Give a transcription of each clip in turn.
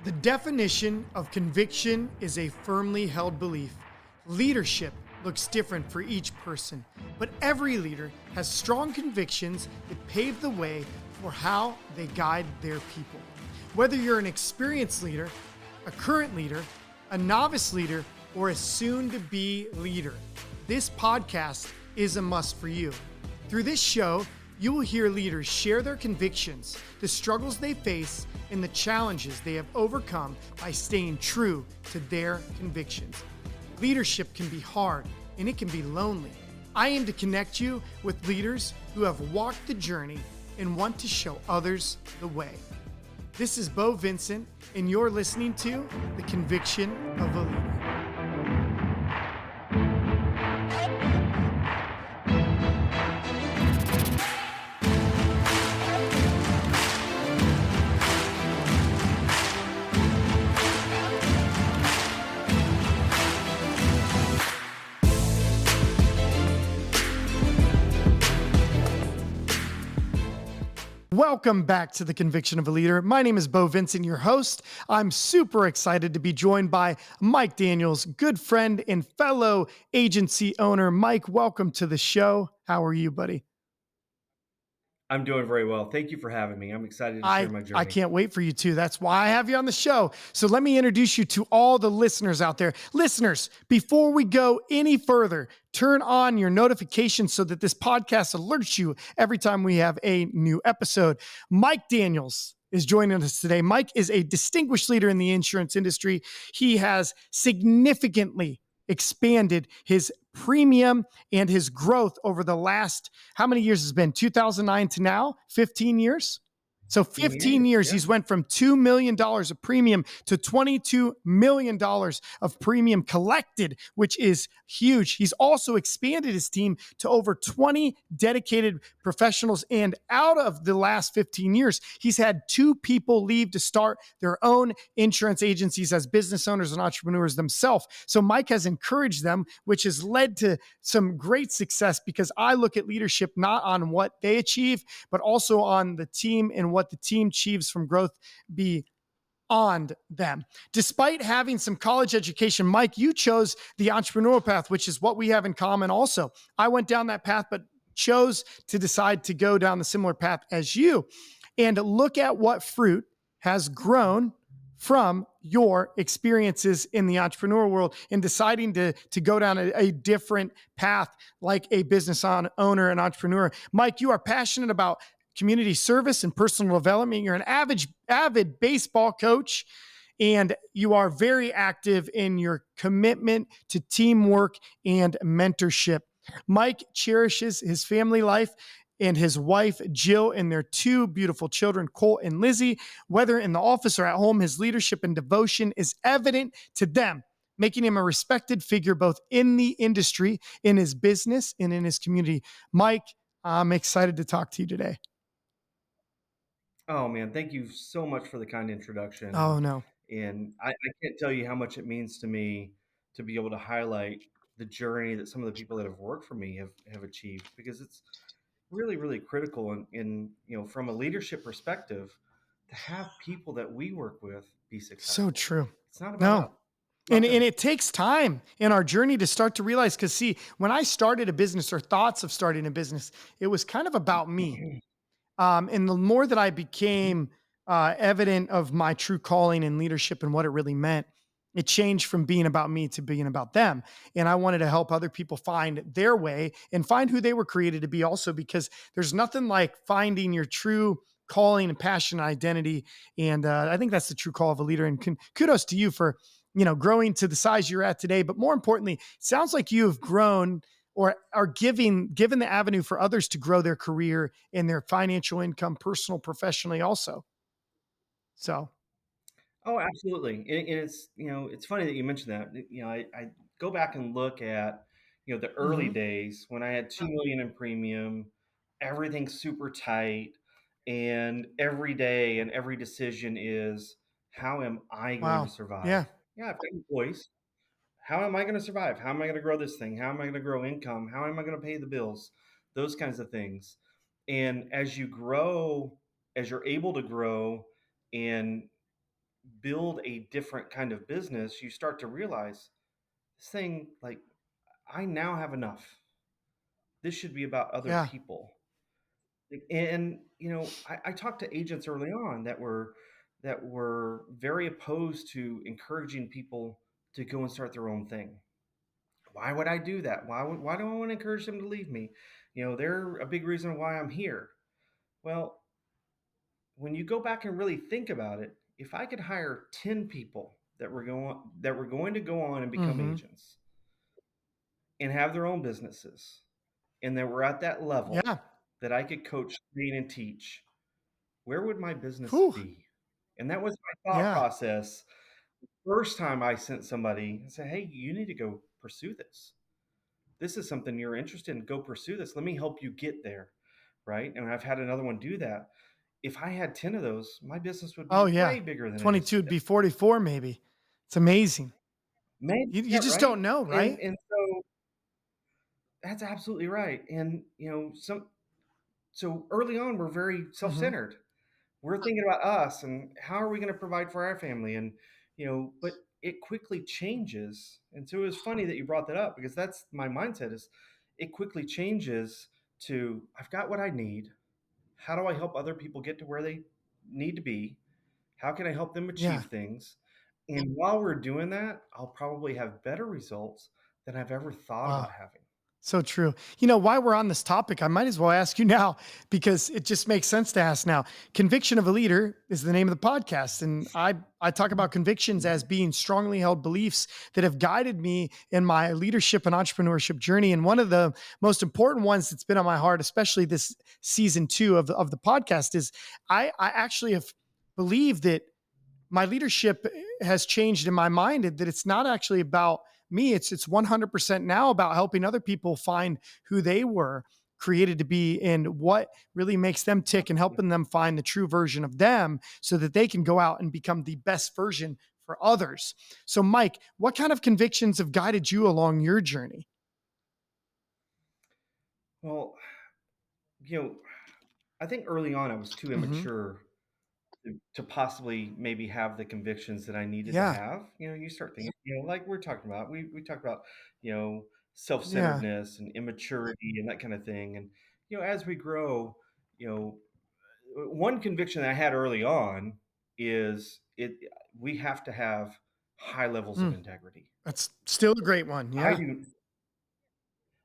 The definition of conviction is a firmly held belief. Leadership looks different for each person, but every leader has strong convictions that pave the way for how they guide their people. Whether you're an experienced leader, a current leader, a novice leader, or a soon-to-be leader, this podcast is a must for you. Through this show, you will hear leaders share their convictions, the struggles they face, and the challenges they have overcome by staying true to their convictions. Leadership can be hard and it can be lonely. I aim to connect you with leaders who have walked the journey and want to show others the way. This is Beau Vincent, and you're listening to The Conviction of a Leader. Welcome back to The Conviction of a Leader. My name is Beau Vincent, your host. I'm super excited to be joined by Mike Daniels, good friend and fellow agency owner. Mike, welcome to the show. How are you, buddy? I'm doing very well. Thank you for having me. I'm excited to share my I journey. can't wait for you too. That's why I have you on the show. So let me introduce you to all the listeners out there. Listeners, before we go any further, turn on your notifications so that this podcast alerts you every time we have a new episode. Mike Daniels is joining us today. Mike is a distinguished leader in the insurance industry. He has significantly expanded his premium and his growth over the last, how many years has it been? 2009 to now? 15 years? So 15 15 years. years, Yeah. he's went from $2 million of premium to $22 million of premium collected, which is huge. He's also expanded his team to over 20 dedicated professionals. And out of the last 15 years, he's had 2 people leave to start their own insurance agencies as business owners and entrepreneurs themselves. So Mike has encouraged them, which has led to some great success, because I look at leadership not on what they achieve, but also on the team and what the team achieves from growth beyond them. Despite having some college education, Mike, you chose the entrepreneurial path, which is what we have in common also. I went down that path, but chose to decide to go down the similar path as you. And look at what fruit has grown from your experiences in the entrepreneurial world and deciding to go down a different path like a business owner and entrepreneur. Mike, you are passionate about community service and personal development. You're an avid baseball coach, and you are very active in your commitment to teamwork and mentorship. Mike cherishes his family life and his wife, Jill, and their 2 beautiful children, Colt and Lizzie. Whether in the office or at home, his leadership and devotion is evident to them, making him a respected figure both in the industry, in his business, and in his community. Mike, I'm excited to talk to you today. Oh man, thank you so much for the kind introduction, Oh, no. and I can't tell you how much it means to me to be able to highlight the journey that some of the people that have worked for me have achieved, because it's really critical in from a leadership perspective to have people that we work with be So successful. true. It's not about No. us, it's about And them. it takes time in our journey to start to realize, because see, when I started a business or thoughts of starting a business, it was kind of about me. And the more that I became evident of my true calling and leadership and what it really meant, it changed from being about me to being about them. And I wanted to help other people find their way and find who they were created to be also, because there's nothing like finding your true calling and passion and identity. And I think that's the true call of a leader. And kudos to you for, growing to the size you're at today. But more importantly, it sounds like you have grown or are given the avenue for others to grow their career and their financial income, personal, professionally also. So, Oh, absolutely. And it's funny that you mentioned that. I go back and look at, the early mhm. days when I had 2 million in premium, everything's super tight, and every day and every decision is, how am I going to Wow. survive? Yeah. Yeah, I've got employees. How am I going to survive? How am I going to grow this thing? How am I going to grow income? How am I going to pay the bills? Those kinds of things. And as you grow, as you're able to grow and build a different kind of business, you start to realize this thing, like, I now have enough. This should be about other Yeah. people. And I talked to agents early on that were very opposed to encouraging people to go and start their own thing. Why would I do that? Why do I want to encourage them to leave me? They're a big reason why I'm here. Well, when you go back and really think about it, if I could hire 10 people that were going to go on and become Mm-hmm. agents and have their own businesses, and that were at that level Yeah. that I could coach, train, and teach, where would my business Whew. be? And that was my thought Yeah. process first time I sent somebody and said, "Hey, you need to go pursue this. This is something you're interested in. Go pursue this. Let me help you get there." Right? And I've had another one do that. If I had 10 of those, my business would be Oh yeah. way bigger than it is 22 would today. be 44 maybe. It's amazing. Maybe, You yeah, just right? don't know, And right? and so that's absolutely right. And so early on, we're very Mm-hmm. self-centered. We're thinking about us and how are we going to provide for our family, and but it quickly changes. And so it was funny that you brought that up, because that's my mindset. Is it quickly changes to, I've got what I need. How do I help other people get to where they need to be? How can I help them Yeah. achieve things? And while we're doing that, I'll probably have better results than I've ever thought Wow. about having. So true. While we're on this topic, I might as well ask you now because it just makes sense to ask now. Conviction of a Leader is the name of the podcast. And I talk about convictions as being strongly held beliefs that have guided me in my leadership and entrepreneurship journey. And one of the most important ones that's been on my heart, especially this season 2 of the podcast, is I actually have believed that my leadership has changed in my mind, that it's not actually about me. It's 100% now about helping other people find who they were created to be and what really makes them tick, and helping them find the true version of them so that they can go out and become the best version for others. So Mike, what kind of convictions have guided you along your journey? Well, you know, I think early on I was too Mm-hmm. immature to possibly maybe have the convictions that I needed to Yeah. have. You start thinking, like we're talking about, we talked about, Yeah. self-centeredness and immaturity and that kind of thing. And, as we grow, you know, one conviction that I had early on is we have to have high levels of Mm, integrity. that's still a great one. I Yeah. do.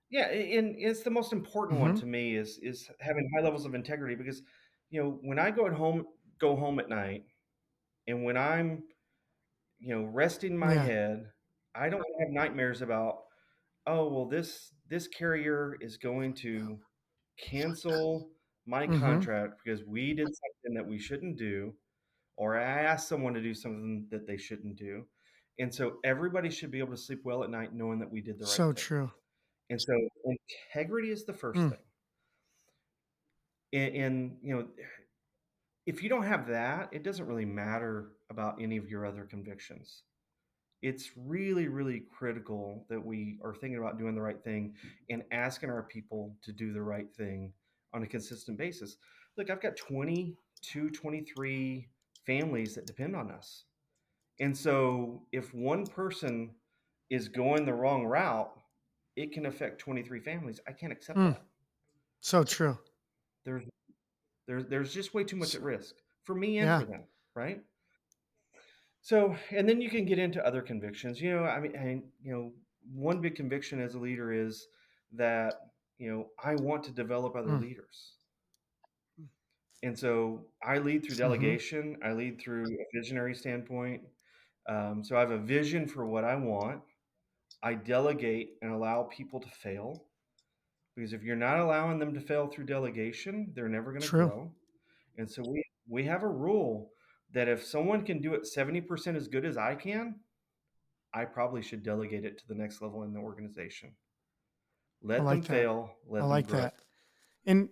Yeah, and it's the most important one Mm-hmm. to me is having high levels of integrity, because, when I go home at night, and when I'm resting my Yeah. head, I don't have nightmares about, oh, well, this carrier is going to cancel my Mm-hmm. contract because we did something that we shouldn't do, or I asked someone to do something that they shouldn't do. And so everybody should be able to sleep well at night knowing that we did the right So thing. true. And so integrity is the first Mm, thing. And if you don't have that, it doesn't really matter about any of your other convictions. It's really, really critical that we are thinking about doing the right thing and asking our people to do the right thing on a consistent basis. Look, I've got 22, 23 families that depend on us. And so if one person is going the wrong route, it can affect 23 families. I can't accept mm, that. so true. There's there's just way too much at So, risk for me and yeah. for them, right? So, and then you can get into other convictions. I mean, one big conviction as a leader is that, I want to develop other Mm, leaders. And so I lead through mm-hmm. delegation, I lead through a visionary standpoint. So I have a vision for what I want. I delegate and allow people to fail, because if you're not allowing them to fail through delegation, they're never going to True. grow. And so we have a rule that if someone can do it 70% as good as I can, I probably should delegate it to the next level in the organization. I Let them like that. fail, I let them like grow. that. And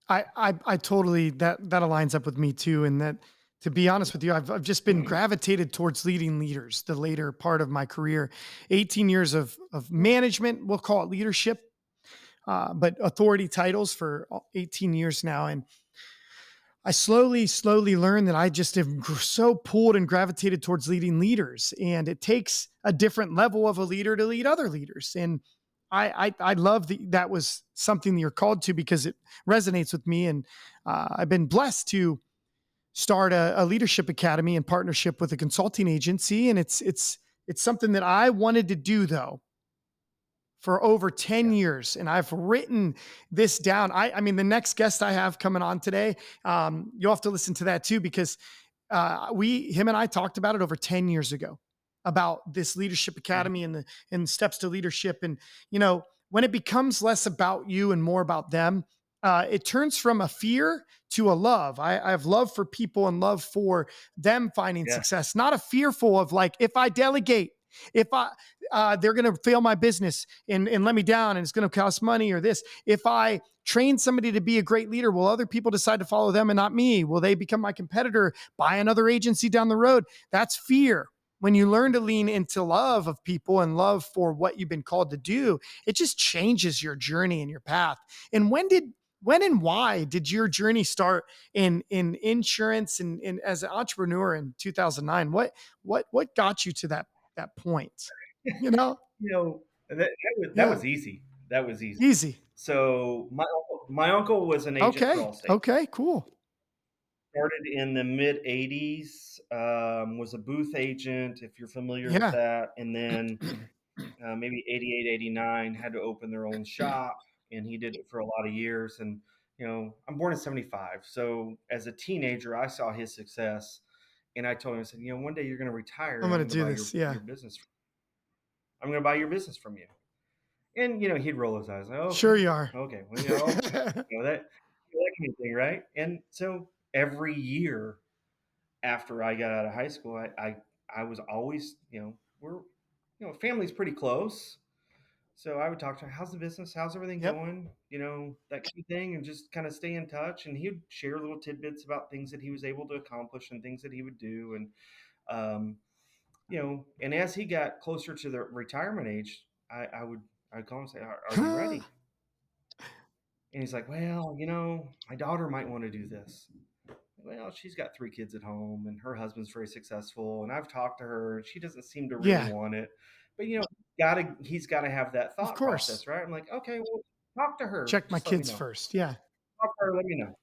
I totally, that aligns up with me too. And that, to be honest with you, I've just been gravitated towards leading leaders the later part of my career. 18 years of management, we'll call it leadership, but authority titles for 18 years now. And I slowly learned that I just am so pulled and gravitated towards leading leaders. And it takes a different level of a leader to lead other leaders. And I love that was something that you're called to because it resonates with me. And I've been blessed to start a leadership academy in partnership with a consulting agency. And it's something that I wanted to do though for over 10 Yeah. years. And I've written this down. I mean, the next guest I have coming on today, you'll have to listen to that too, because him and I talked about it over 10 years ago about this leadership Mhm. academy and steps to leadership. And, when it becomes less about you and more about them, it turns from a fear to a love. I have love for people and love for them finding Yeah. success, not a fearful of like, if I delegate, if they're going to fail my business and let me down and it's going to cost money or this. If I train somebody to be a great leader, will other people decide to follow them and not me? Will they become my competitor, buy another agency down the road? That's fear. When you learn to lean into love of people and love for what you've been called to do, it just changes your journey and your path. And when and why did your journey start in insurance and as an entrepreneur in 2009? What got you to that point? You know, That was yeah, easy. That was easy. easy. So my uncle was an agent for Okay, Allstate. okay, cool. Started in the mid '80s. Was a booth agent, if you're familiar with Yeah, that, and then maybe '88, '89 had to open their own shop, and he did it for a lot of years. And I'm born in '75, so as a teenager, I saw his success, and I told him, I said, one day you're going to retire, I'm and I'm gonna going to do buy your this. Yeah, your business. I'm going to buy your business from you. And he'd roll his eyes like, sure okay, you are. okay, well, okay, that kind of thing, right? And so every year after I got out of high school, I was always, we're, family's pretty close. So I would talk to him, how's the business? How's everything Yep. going? That kind of thing, and just kind of stay in touch. And he would share little tidbits about things that he was able to accomplish and things that he would do. And, and as he got closer to the retirement age, I'd call him and say, are you ready? And he's like, well, my daughter might want to do this. Well, she's got 3 kids at home and her husband's very successful. And I've talked to her and she doesn't seem to really Yeah, want it. But, he's got to have that of thought course. process, right? I'm like, okay, well, talk to her. Check my Just let me kids know. first. Yeah. Talk to her. Let me know.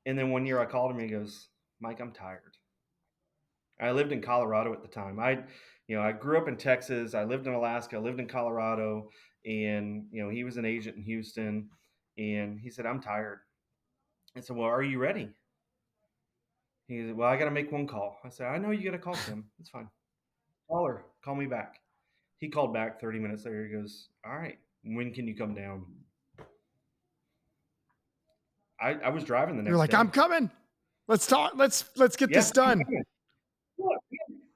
And then one year I called him and he goes, Mike, I'm tired. I lived in Colorado at the time. I grew up in Texas. I lived in Alaska. I lived in Colorado. And, he was an agent in Houston. And he said, I'm tired. I said, well, are you ready? He said, well, I got to make one call. I said, I know you got to call Kim. It's fine. Call her. Call me back. He called back 30 minutes later. He goes, all right, when can you come down? I was driving the You're next like, I'm day. coming. Let's talk. Let's get Yeah, this I'm done. coming. Look,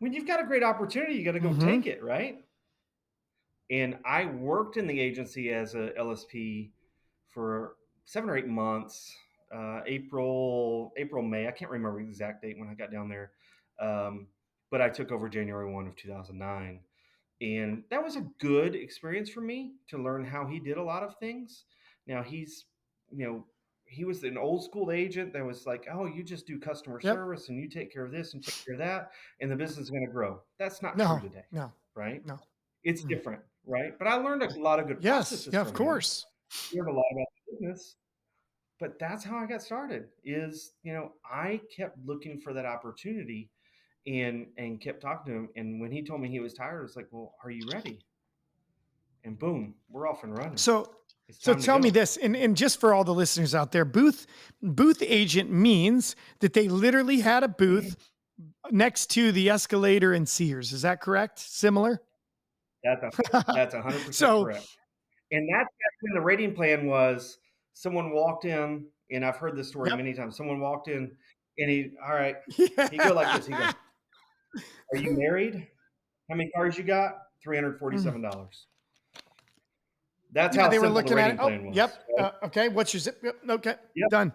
when you've got a great opportunity, you got to go Mm-hmm. take it, right? And I worked in the agency as a LSP for 7 or 8 months, April, May. I can't remember the exact date when I got down there. Um, but I took over January 1 of 2009. And that was a good experience for me to learn how he did a lot of things. Now you know, he was an old school agent that was like, oh, you just do customer Yep. service and you take care of this and take care of that, and the business is going to grow. That's not true No, today, no, right? no. It's Mm. different, right? But I learned a lot of good Yes. processes Yeah, of from him. course. Learned a lot about the business. But that's how I got started. I kept looking for that opportunity and kept talking to him. And when he told me he was tired, I was like, well, are you ready? And boom, we're off and running. So It's so time to tell me go. this, and just for all the listeners out there, booth agent means that they literally had a booth next to the escalator in Sears. Is that correct? Similar? That's a, that's 100% So, correct. And that's when the rating plan was someone walked in, and I've heard this story yep. many times. Someone walked in and all right, he go like this. He go, Yeah. are you married? How many cars you got? Mm. $347. That's Yeah, how they were simple the looking at it. rating Oh, plan was. yep. Right? Okay. What's your zip? Yep. Okay. Yep. Done.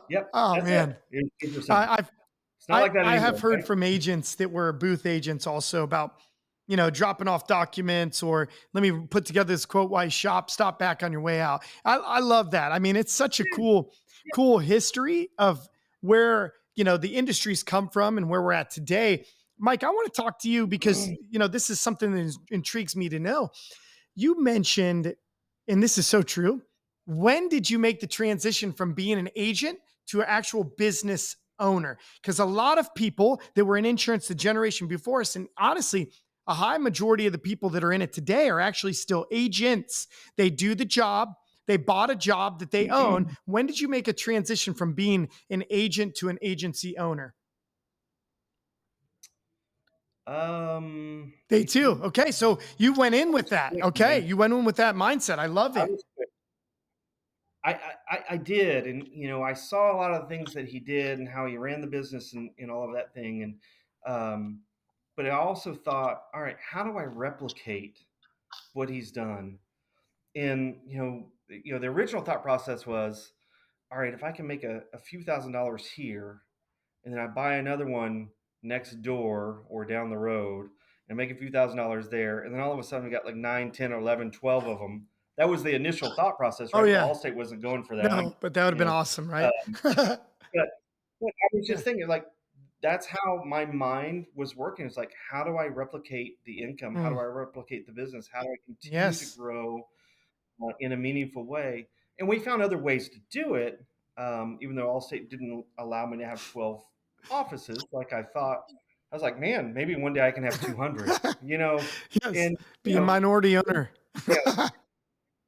Yep. Oh That's it. man. It was super simple. I, I've It's not like that I have anymore, heard right? from agents that were booth agents also about, dropping off documents or let me put together this quote while you shop, stop back on your way out. I love that. I mean, it's such a cool, cool history of where, the industry's come from and where we're at today. Mike, I want to talk to you because, this is something that intrigues me to know. You mentioned, and this is so true. When did you make the transition from being an agent to an actual business owner? Because a lot of people that were in insurance the generation before us, and honestly, a high majority of the people that are in it today are actually still agents. They do the job. They bought a job that they own. When did you make a transition from being an agent to an agency owner? Day two. It Okay. So you went in with was that. quick, Okay. man. You went in with that mindset. I love I it. was quick. I did, and I saw a lot of the things that he did and how he ran the business and all of that thing, and um, but I also thought, all right, how do I replicate what he's done? And the original thought process was, all right, if I can make a few $1,000s here, and then I buy another one next door or down the road and make a few $1,000s there, and then all of a sudden we got like 9, 10, or 11, 12 of them. That was the initial thought process, Oh, right? But yeah. Allstate wasn't going for that. No, but that would have You been know, awesome, right? um, but, but I was Yeah. just thinking, like, that's how my mind was working. It's like, how do I replicate the income? How do Mm, I replicate the business? How do I continue to yes. grow in a meaningful way? And we found other ways to do it, even though Allstate didn't allow me to have 12 offices like I thought. I was like, man, maybe one day I can have 200, Yes. and, Be a minority owner. yeah,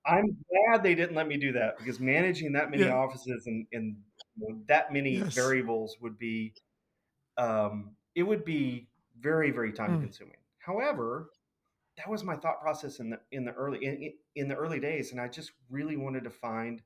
I'm glad they didn't let me do that because managing that many Yeah. offices and that many Yes. variables would be, it would be very, very time Mm, consuming. However, that was my thought process in the early days, and I just really wanted to find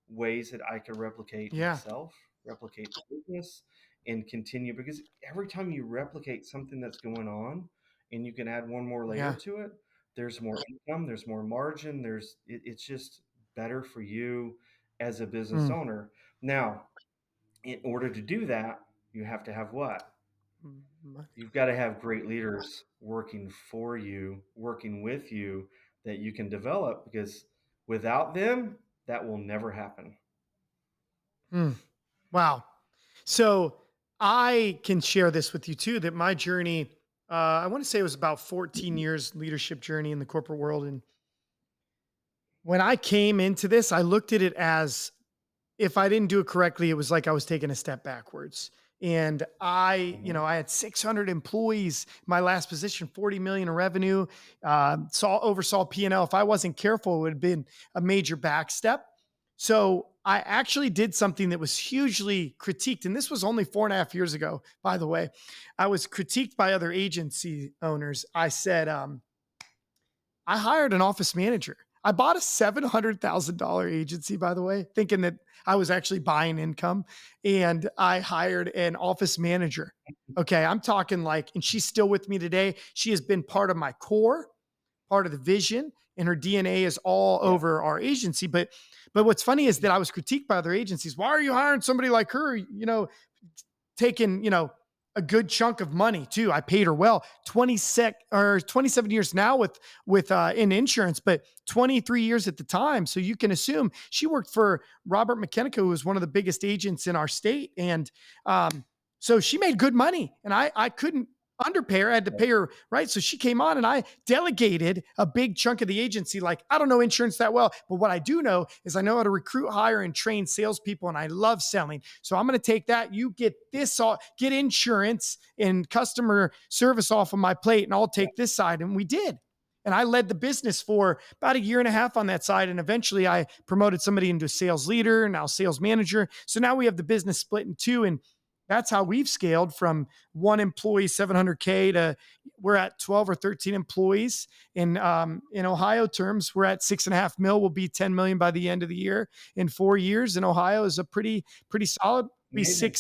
ways that I could replicate yeah. myself, replicate the business, and continue, because every time you replicate something that's going on and you can add one more layer Yeah. to it, there's more income, there's more margin, it's just better for you as a business Mm, owner. Now, in order to do that, you have to have what? money. You've got to have great leaders working for you, working with you, that you can develop, because without them, that will never happen. Mm, wow. So I can share this with you too, that my journey, I want to say it was about 14 years leadership journey in the corporate world. And when I came into this, I looked at it as, if I didn't do it correctly, it was like I was taking a step backwards. And Mhm. I had 600 employees. My last position, 40 million in revenue. Oversaw P&L. If I wasn't careful, it would have been a major back step. So I actually did something that was hugely critiqued, and this was only 4.5 years ago. By the way, I was critiqued by other agency owners. I said, I hired an office manager. I bought a $700,000 agency, by the way, thinking that I was actually buying income. And I hired an office manager. Okay. I'm talking like, and she's still with me today. She has been part of my core, part of the vision, and her DNA is all Yeah. over our agency. But what's funny is that I was critiqued by other agencies. Why are you hiring somebody like her? Taking, a good chunk of money too. I paid her well. 26 or 27 years now with in insurance, but 23 years at the time. So you can assume she worked for Robert McKenna, who was one of the biggest agents in our state. And so she made good money, and I couldn't underpay her. I had to pay her, right? So she came on, and I delegated a big chunk of the agency. Like, I don't know insurance that well, but what I do know is I know how to recruit, hire, and train salespeople, and I love selling. So I'm going to take that. You get this, get insurance and customer service off of my plate, and I'll take this side. And we did. And I led the business for about a year and a half on that side. And eventually I promoted somebody into a sales leader, now sales manager. So now we have the business split in two. And that's how we've scaled from one employee, 700K, to we're at 12 or 13 employees. In Ohio terms, we're at 6.5 mil. We'll be 10 million by the end of the year. In 4 years in Ohio is a pretty solid. Be Amazing.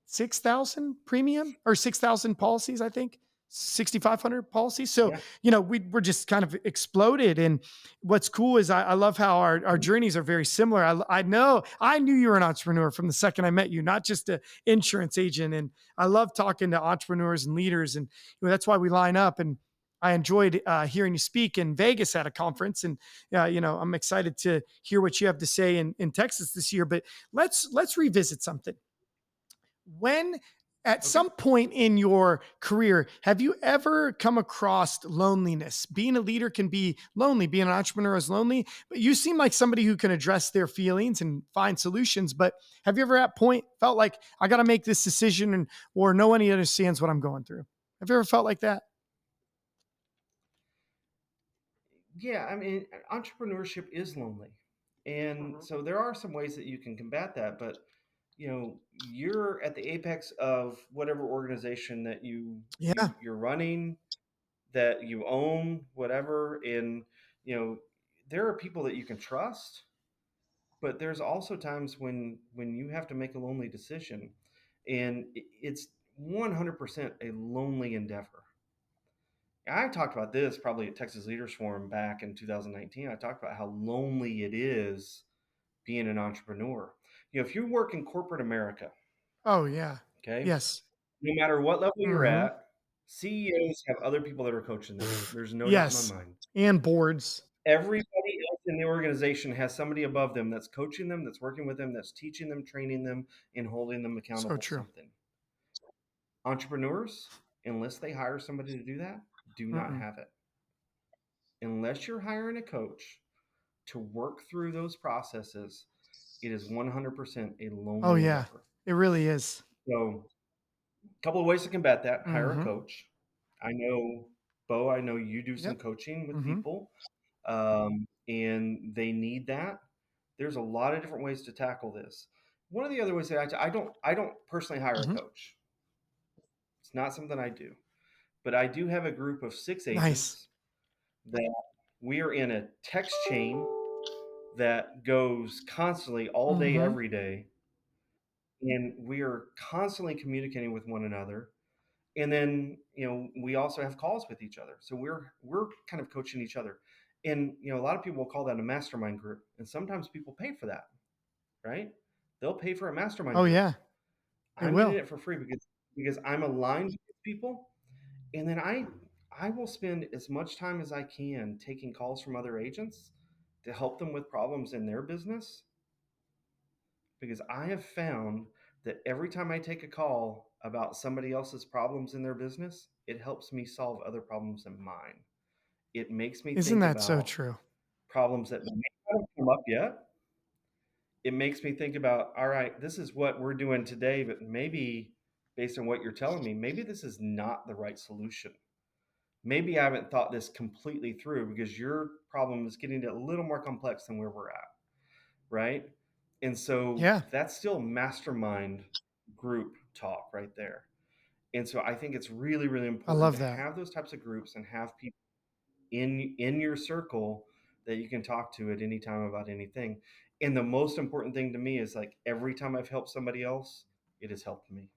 6,000 premium or 6,000 policies, I think. 6,500 policies. So, Yeah. we're just kind of exploded. And what's cool is I love how our journeys are very similar. I knew you were an entrepreneur from the second I met you, not just an insurance agent. And I love talking to entrepreneurs and leaders. And that's why we line up. And I enjoyed hearing you speak in Vegas at a conference, and I'm excited to hear what you have to say in Texas this year. But let's revisit something. When at Okay. some point in your career, have you ever come across loneliness? Being a leader can be lonely, being an entrepreneur is lonely, but you seem like somebody who can address their feelings and find solutions. But have you ever at point felt like I got to make this decision or no one understands what I'm going through? Have you ever felt like that? Yeah, I mean, entrepreneurship is lonely. And Mhm. so there are some ways that you can combat that, but you're at the apex of whatever organization that Yeah. you're running, that you own, whatever, and you know, there are people that you can trust, but there's also times when you have to make a lonely decision, and it's 100% a lonely endeavor. I talked about this probably at Texas Leaders Forum back in 2019. I talked about how lonely it is being an entrepreneur. If you work in corporate America, Oh, yeah. okay, Yes. no matter what level you're Hmm. at, CEOs have other people that are coaching them. There's no doubt in my Yes. mind. And boards. Everybody else in the organization has somebody above them that's coaching them, that's working with them, that's teaching them, training them, and holding them So accountable to true. something. Entrepreneurs, unless they hire somebody to do that, do not Mm-mm. have it. Unless you're hiring a coach to work through those processes, it is 100% a Oh, lonely yeah. endeavor. It really is. So, a couple of ways to combat that: hire a Hmm. coach. I know, Bo, I know you do some Yep. coaching with Hmm. people, and they need that. There's a lot of different ways to tackle this. One of the other ways that I don't personally hire a Hmm. coach. It's not something I do, but I do have a group of 6 Nice. agents that we are in a text chain that goes constantly all day, Hmm. every day. And we are constantly communicating with one another. And then, we also have calls with each other. So we're kind of coaching each other. And, a lot of people will call that a mastermind group. And sometimes people pay for that, right? They'll pay for a mastermind Oh, group. yeah. It I'm getting will. it for free because I'm aligned with people. And then I will spend as much time as I can taking calls from other agents to help them with problems in their business, because I have found that every time I take a call about somebody else's problems in their business, it helps me solve other problems in mine. It makes me Isn't think that so about true? problems that may not have come up yet. It makes me think about, all right, this is what we're doing today, but maybe based on what you're telling me, maybe this is not the right solution. Maybe I haven't thought this completely through because your problem is getting a little more complex than where we're at, right? And so Yeah. that's still mastermind group talk right there. And so I think it's really, really I important love to that. have those types of groups and have people in your circle that you can talk to at any time about anything. And the most important thing to me is, like, every time I've helped somebody else, it has helped me.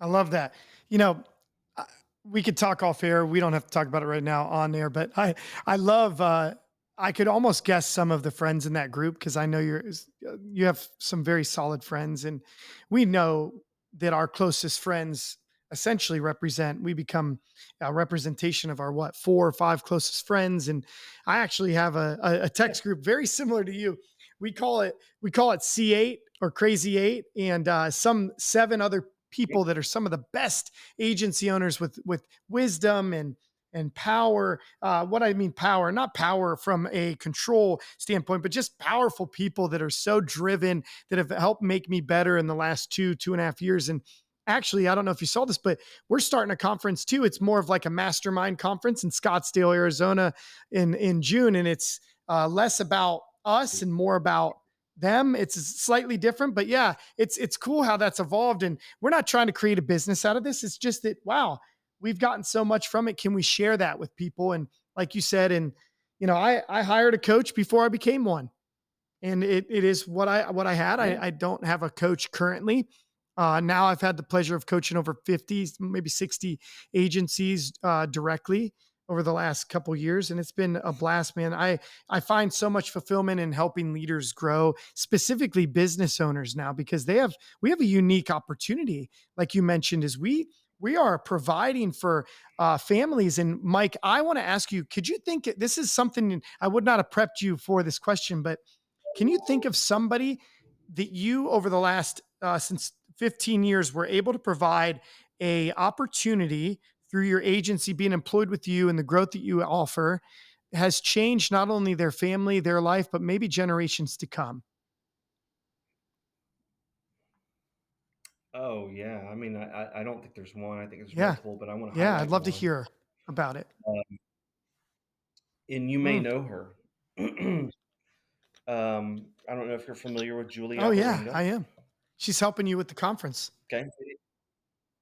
I love that. You know, I- we could talk off air. We don't have to talk about it right now on air, but I love, I could almost guess some of the friends in that group because I know you have some very solid friends, and we know that our closest friends essentially we become a representation of our what, 4 or 5 closest friends. And I actually have a text group very similar to you. We call it C8 or Crazy Eight, and some 7 other people that are some of the best agency owners with wisdom and power. What I mean power, not power from a control standpoint, but just powerful people that are so driven, that have helped make me better in the last 2.5 years. And actually, I don't know if you saw this, but we're starting a conference too. It's more of like a mastermind conference in Scottsdale, Arizona, in June, and it's less about us and more about them. It's slightly different, but yeah, it's cool how that's evolved. And we're not trying to create a business out of this. It's just that, wow, we've gotten so much from it. Can we share that with people? And like you said, and I hired a coach before I became one, and it is what I had. Yeah. I don't have a coach currently. Now I've had the pleasure of coaching over 50, maybe 60 agencies directly over the last couple years, and it's been a blast, man. I find so much fulfillment in helping leaders grow, specifically business owners now, because we have a unique opportunity, like you mentioned, is we we are providing for families. And Mike, I want to ask you, could you think this is something I would not have prepped you for this question, but can you think of somebody that you over the last since 15 years were able to provide a opportunity through your agency being employed with you and the growth that you offer has changed not only their family, their life, but maybe generations to come? Oh yeah, I mean, I don't think there's one. I think there's Yeah. multiple, but I want to Yeah. I'd highlight love to one. hear about it. And you may Mm. know her. I don't know if you're familiar with Julie Oh, yeah, I Alvarenga. am. She's helping you with the conference. Okay,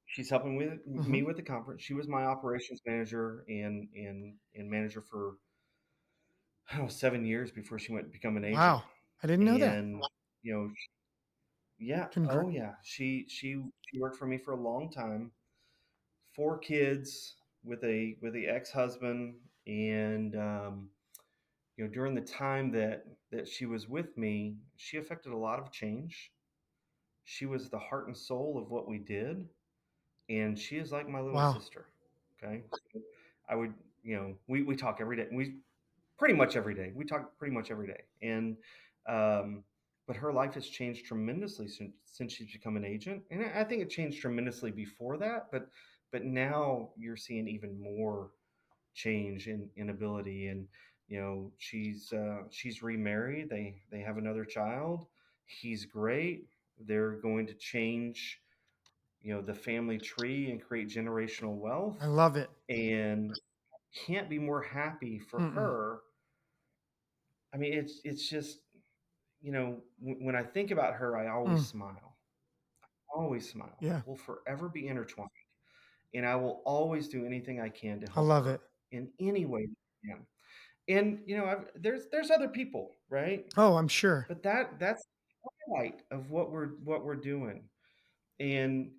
she's helping with me Mhm. with the conference. She was my operations manager and manager for 7 years before she went to become an agent. Wow. I didn't know that. And you know, yeah, Congr oh yeah, she worked for me for a long time. 4 kids with a ex husband, and during the time that she was with me, she affected a lot of change. She was the heart and soul of what we did, and she is like my little Wow. sister. Okay, so I would, we talk every day. We pretty much every day. We talk pretty much every day, and um, but her life has changed tremendously since she's become an agent, and I think it changed tremendously before that. But now you're seeing even more change in ability, and she's remarried. They have another child. He's great. They're going to change the family tree and create generational wealth, I love it. and can't be more happy for Mm-mm. her. I mean, it's just when I think about her, I always Mm. smile. Always smile. Yeah. We'll forever be intertwined, and I will always do anything I can to I help love it. her in any way that I can. And there's other people, right? Oh, I'm sure. But that's the highlight of what we're doing. And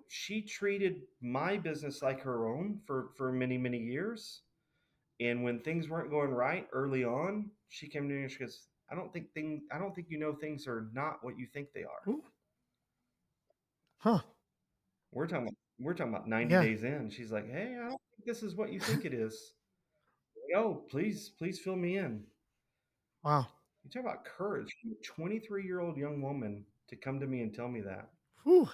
she treated my business like her own for many years. And when things weren't going right early on, she came to me and she goes, I don't think things are not what you think they are. Ooh. Huh. We're talking about 90 Yeah. days in. She's like, "Hey, I don't think this is what you think it is." Oh, please fill me in. Wow. You talk about courage from a 23-year-old young woman to come to me and tell me that. Whew.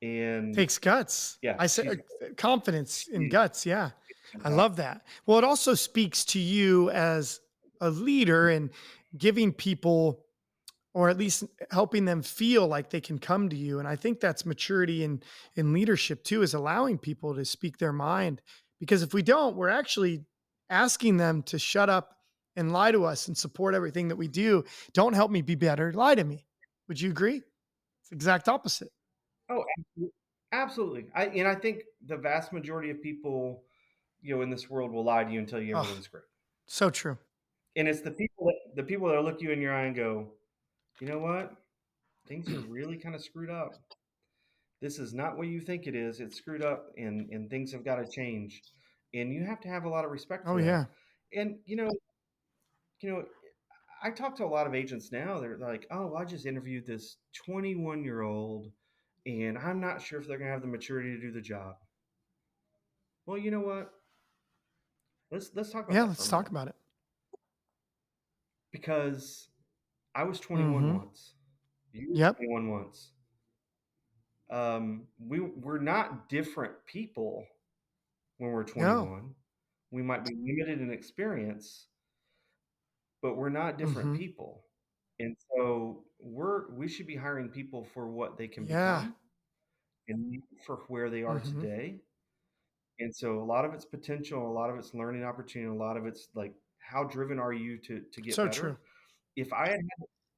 And Takes guts. yeah, I said confidence and she's guts. Yeah. I fantastic. love that. Well, it also speaks to you as a leader and giving people or at least helping them feel like they can come to you. And I think that's maturity in leadership too, is allowing people to speak their mind. Because if we don't, we're actually asking them to shut up and lie to us and support everything that we do. Don't help me be better. Lie to me. Would you agree? It's the exact opposite. Oh, absolutely. I think the vast majority of people, in this world will lie to you and tell you Oh, everything's great. so true. And it's the people that look you in your eye and go, "You know what? Things are really kind of screwed up. This is not what you think it is. It's screwed up, and things have got to change." And you have to have a lot of respect Oh for yeah. that. And you know, I talk to a lot of agents now. They're like, "Oh, well, I just interviewed this 21-year-old, and I'm not sure if they're going to have the maturity to do the job." Well, you know what? Let's talk about Yeah, that for a let's talk minute, about it. because I was 21 Mm-hmm. once. You were Yep. 21 once. We're not different people when we're No. 21. We might be limited in experience, but we're not different Mm-hmm. people. And so we should be hiring people for what they can Yeah. become and for where they are Mm-hmm. today. And so a lot of it's potential, a lot of it's learning opportunity, a lot of it's like how driven are you to get So true. better. If I had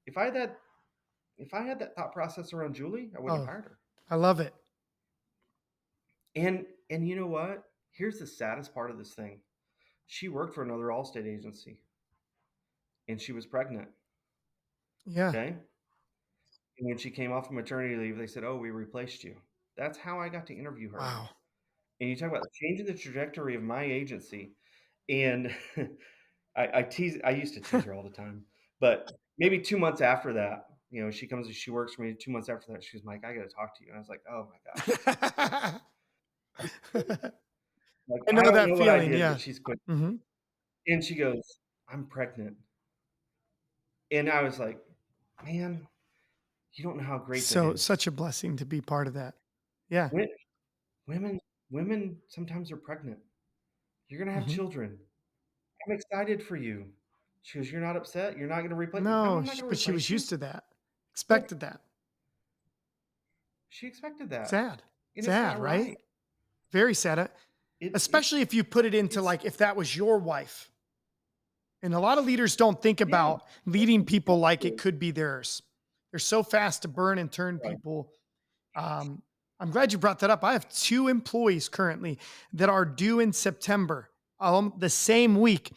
if I had that if I had that thought process around Julie, I wouldn't have Oh, hired her. I love it. And you know what? Here's the saddest part of this thing. She worked for another Allstate agency and she was pregnant. Yeah. Okay. And when she came off of maternity leave, they said, "Oh, we replaced you." That's how I got to interview her. Wow. And you talk about changing the trajectory of my agency. And I used to tease her all the time, but maybe 2 months after that, she comes and she works for me. 2 months after that, she was like, "I got to talk to you." And I was like, "Oh my gosh." Like, I I know don't that know what I feeling. did, but Yeah. she's quit. Hmm. And she goes, "I'm pregnant." And I was like, "Man, you don't know how great that So is." such a blessing to be part of that. Yeah. Wo women women sometimes are pregnant. You're gonna have Hmm. children. I'm excited for you. She goes, "You're not upset? You're not gonna replace." No, No, I'm not gonna but she was replace you. used to that, Yeah, expected that. she expected that, Sad, and it's sad, not right? right. Very sad. It's Especially if you put it into it's like if that was your wife. And a lot of leaders don't think yeah, about leading people like it exactly. could be theirs. They're so fast to burn and turn Right. people. Um, I'm glad you brought that up. I have two employees currently that are due in September, the same week.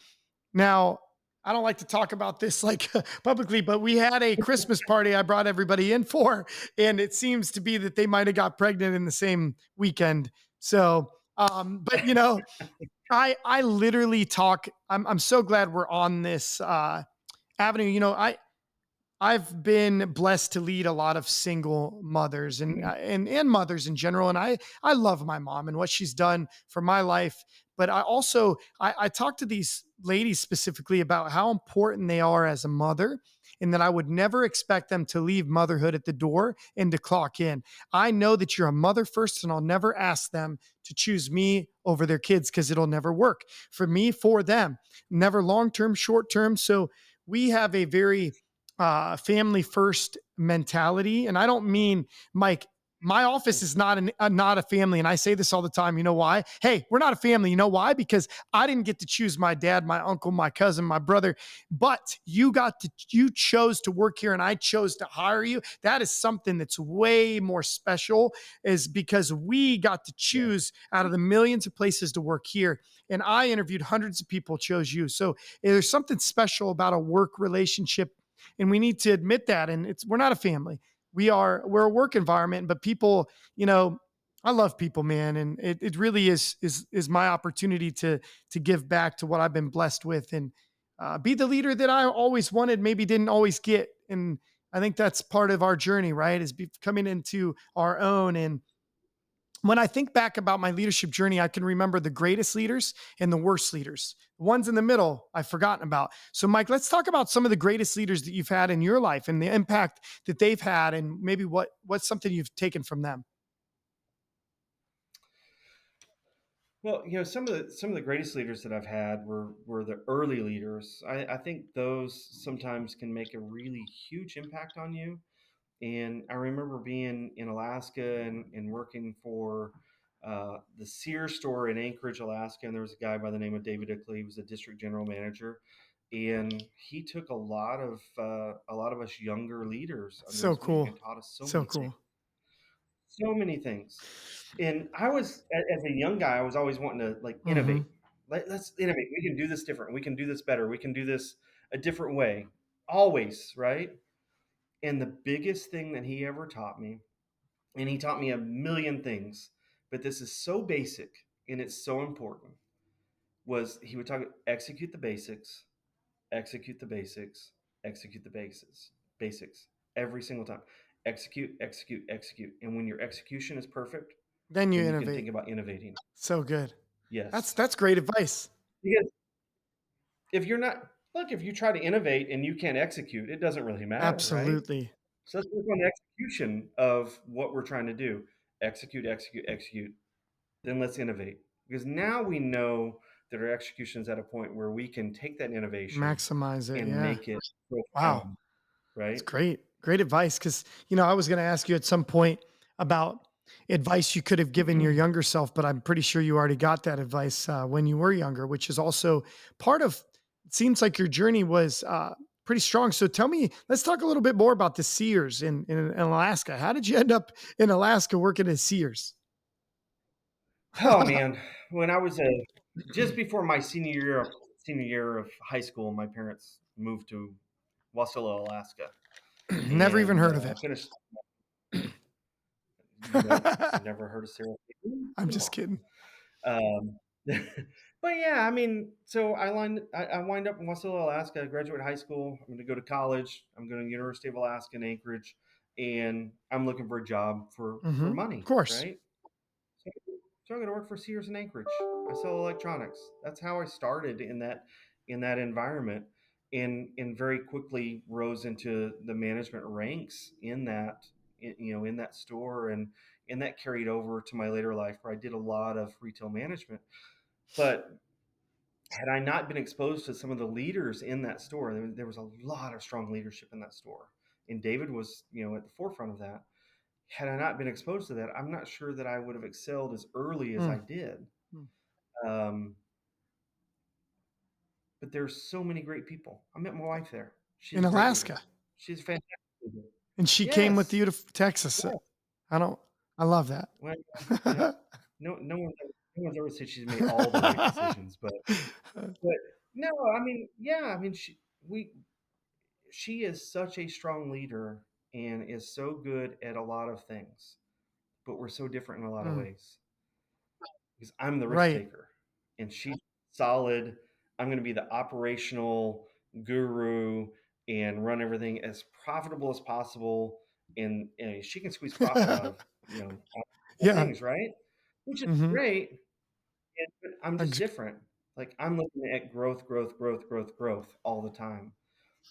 Now, I don't like to talk about this like publicly, but we had a Christmas party I brought everybody in for, and it seems to be that they might have got pregnant in the same weekend. So, but I literally talk. I'm so glad we're on this avenue. I've been blessed to lead a lot of single mothers and mothers in general, and I love my mom and what she's done for my life. But I also I talk to these ladies specifically about how important they are as a mother, and that I would never expect them to leave motherhood at the door and to clock in. I know that you're a mother first, and I'll never ask them to choose me over their kids because it'll never work for me, for them, never long term, short term. So we have a very family first mentality. And I don't mean, Mike, my office is not a family. And I say this all the time. You know why? Hey, we're not a family. You know why? Because I didn't get to choose my dad, my uncle, my cousin, my brother, but you chose to work here and I chose to hire you. That is something that's way more special, is because we got to Yeah. choose out of the millions of places to work here. And I interviewed hundreds of people, chose you. So there's something special about a work relationship, and we need to admit that. And we're not a family. We're a work environment, but people, you know, I love people, man, and it really is my opportunity to give back to what I've been blessed with, and be the leader that I always wanted, maybe didn't always get. And I think that's part of our journey, right? Is coming into our own. And when I think back about my leadership journey, I can remember the greatest leaders and the worst leaders. The ones in the middle, I've forgotten about. So, Mike, let's talk about some of the greatest leaders that you've had in your life and the impact that they've had, and maybe what's something you've taken from them. Well, some of the greatest leaders that I've had were the early leaders. I think those sometimes can make a really huge impact on you. And I remember being in Alaska and working for the Sears store in Anchorage, Alaska. And there was a guy by the name of David Ickley. He was a district general manager, and he took a lot of us younger leaders under So his wing cool. and taught us So cool. so many things. And I was, as a young guy, I was always wanting to like Hmm. innovate. Let's innovate. We can do this different. We can do this better. We can do this a different way. Always, right? And the biggest thing that he ever taught me, and he taught me a million things, but this is so basic and it's so important, was he would talk execute the basics, execute the basics, execute the basics every single time. Execute, execute, execute. And when your execution is perfect, Then you then you can innovate. think about innovating. So good. That's Yes. that's great advice. Because if you're not, look, if you try to innovate and you can't execute, it doesn't really matter, right? Absolutely. So let's work on the execution of what we're trying to do. Execute, execute, execute. Then let's innovate. Because now we know that our execution is at a point where we can take that innovation Maximize it. and Yeah. make it Wow. profound, It's right? great. Great advice. Cause, I was going to ask you at some point about advice you could have given your younger self, but I'm pretty sure you already got that advice when you were younger, which is also part of, it seems like your journey was pretty strong. So tell me, let's talk a little bit more about the Sears in Alaska. How did you end up in Alaska working at Sears? Oh man, when I was just before my senior year of high school, my parents moved to Wasilla, Alaska, Never even and heard of it. I finished. Nope, never heard of Sarah. I'm Come just on. kidding. Um, but yeah, I mean, so I wind up in Wasilla, Alaska. I graduate high school. I'm going to go to college. I'm going to University of Alaska in Anchorage, and I'm looking for a job for Of money, course. right? So I'm going to work for Sears in Anchorage. I sell electronics. That's how I started in that environment, and very quickly rose into the management ranks in that in that store, and that carried over to my later life where I did a lot of retail management. But had I not been exposed to some of the leaders in that store, there was a lot of strong leadership in that store, and David was at the forefront of that. Had I not been exposed to that, I'm not sure that I would have excelled as early as I Mm. did. Mm. Um, but there's so many great people. I met my wife there. She's In a great leader. Alaska. She's a fantastic leader. And she came with Yes. you to Texas. Yeah. I don't, I love that. Well, no one's ever said she's made all the right decisions, but no, I mean, yeah, I mean, she is such a strong leader and is so good at a lot of things, but we're so different in a lot of Mm. ways. Because I'm the risk Right. taker and she's solid. I'm going to be the operational guru and run everything as profitable as possible. And she can squeeze profit out of, all Yeah. things, right? Which is Hmm. great. But I'm just different. Like I'm looking at growth, growth, growth, growth, growth all the time.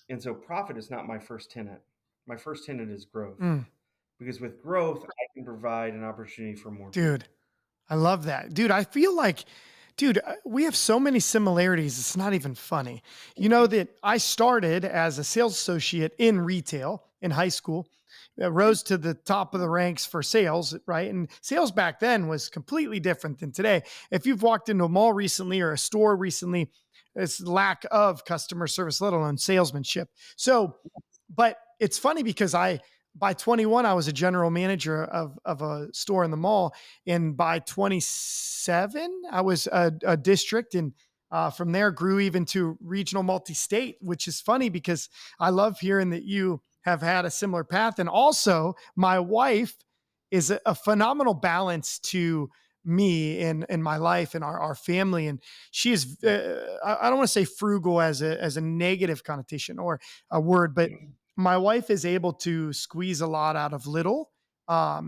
And so profit is not my first tenet. My first tenet is growth Mm. because with growth, I can provide an opportunity for more Dude, people. I love that. Dude, I feel like, dude, we have so many similarities. It's not even funny. You know that I started as a sales associate in retail in high school, rose to the top of the ranks for sales, right? And sales back then was completely different than today. If you've walked into a mall recently or a store recently, it's lack of customer service, let alone salesmanship. So, but it's funny because by 21, I was a general manager of a store in the mall. And by 27, I was a district. And from there grew even to regional multi-state, which is funny because I love hearing that you have had a similar path. And also my wife is a phenomenal balance to me and my life and our family. And she is, I don't want to say frugal as a negative connotation or a word, but my wife is able to squeeze a lot out of little,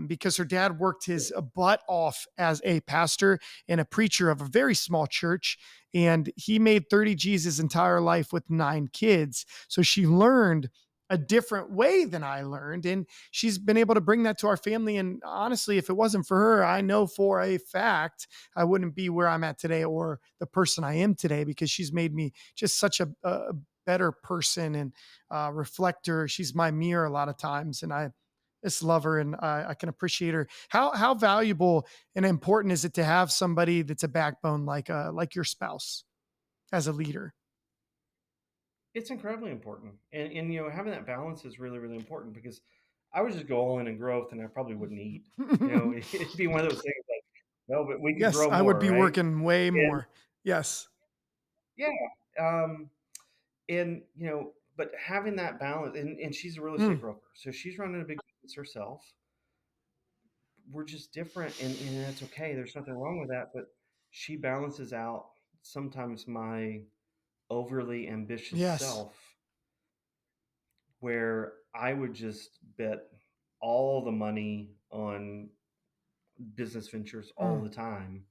because her dad worked his butt off as a pastor and a preacher of a very small church. And he made 30 G's his entire life with 9 kids. So she learned a different way than I learned. And she's been able to bring that to our family. And honestly, if it wasn't for her, I know for a fact I wouldn't be where I'm at today or the person I am today, because she's made me just such a better person and reflector. She's my mirror a lot of times. And I just love her, and I can appreciate her. How valuable and important is it to have somebody that's a backbone like your spouse as a leader? It's incredibly important, and having that balance is really really important because I would just go all in growth, and I probably wouldn't eat. It'd be one of those things like, no, but we could Yes, grow I would more, be right? working way And more. Yes. yeah, um, and but having that balance, and she's a real estate Mm, broker, so she's running a big business herself. We're just different, and that's okay. There's nothing wrong with that, but she balances out sometimes my overly ambitious yes. self where I would just bet all the money on business ventures all Mm, the time.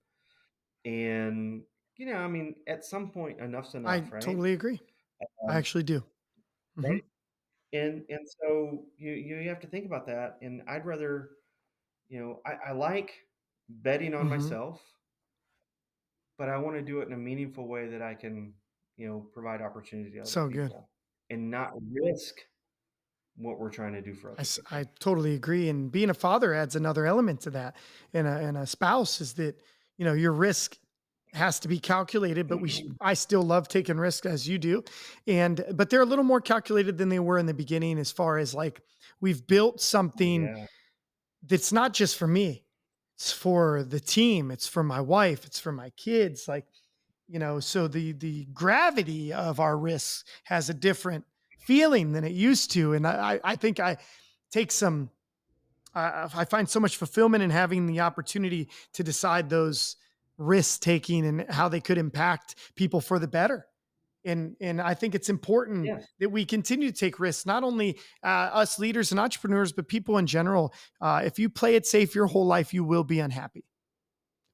And, I mean, at some point, enough's I enough, right? totally agree. I Um, actually do. Hmm. right. And so you have to think about that. And I'd rather, I like betting on Hmm. myself, but I want to do it in a meaningful way that I can, provide opportunity to other So good. people and not risk what we're trying to do for other I people. totally agree. And being a father adds another element to that. And a spouse is that, your risk has to be calculated, but I still love taking risks as you do. But they're a little more calculated than they were in the beginning, as far as like we've built something Yeah. that's not just for me. It's for the team. It's for my wife. It's for my kids. Like, so the gravity of our risks has a different feeling than it used to. And I think I take some I find so much fulfillment in having the opportunity to decide those risk taking and how they could impact people for the better. And I think it's important Yes. that we continue to take risks, not only us leaders and entrepreneurs, but people in general. If you play it safe your whole life, you will be unhappy.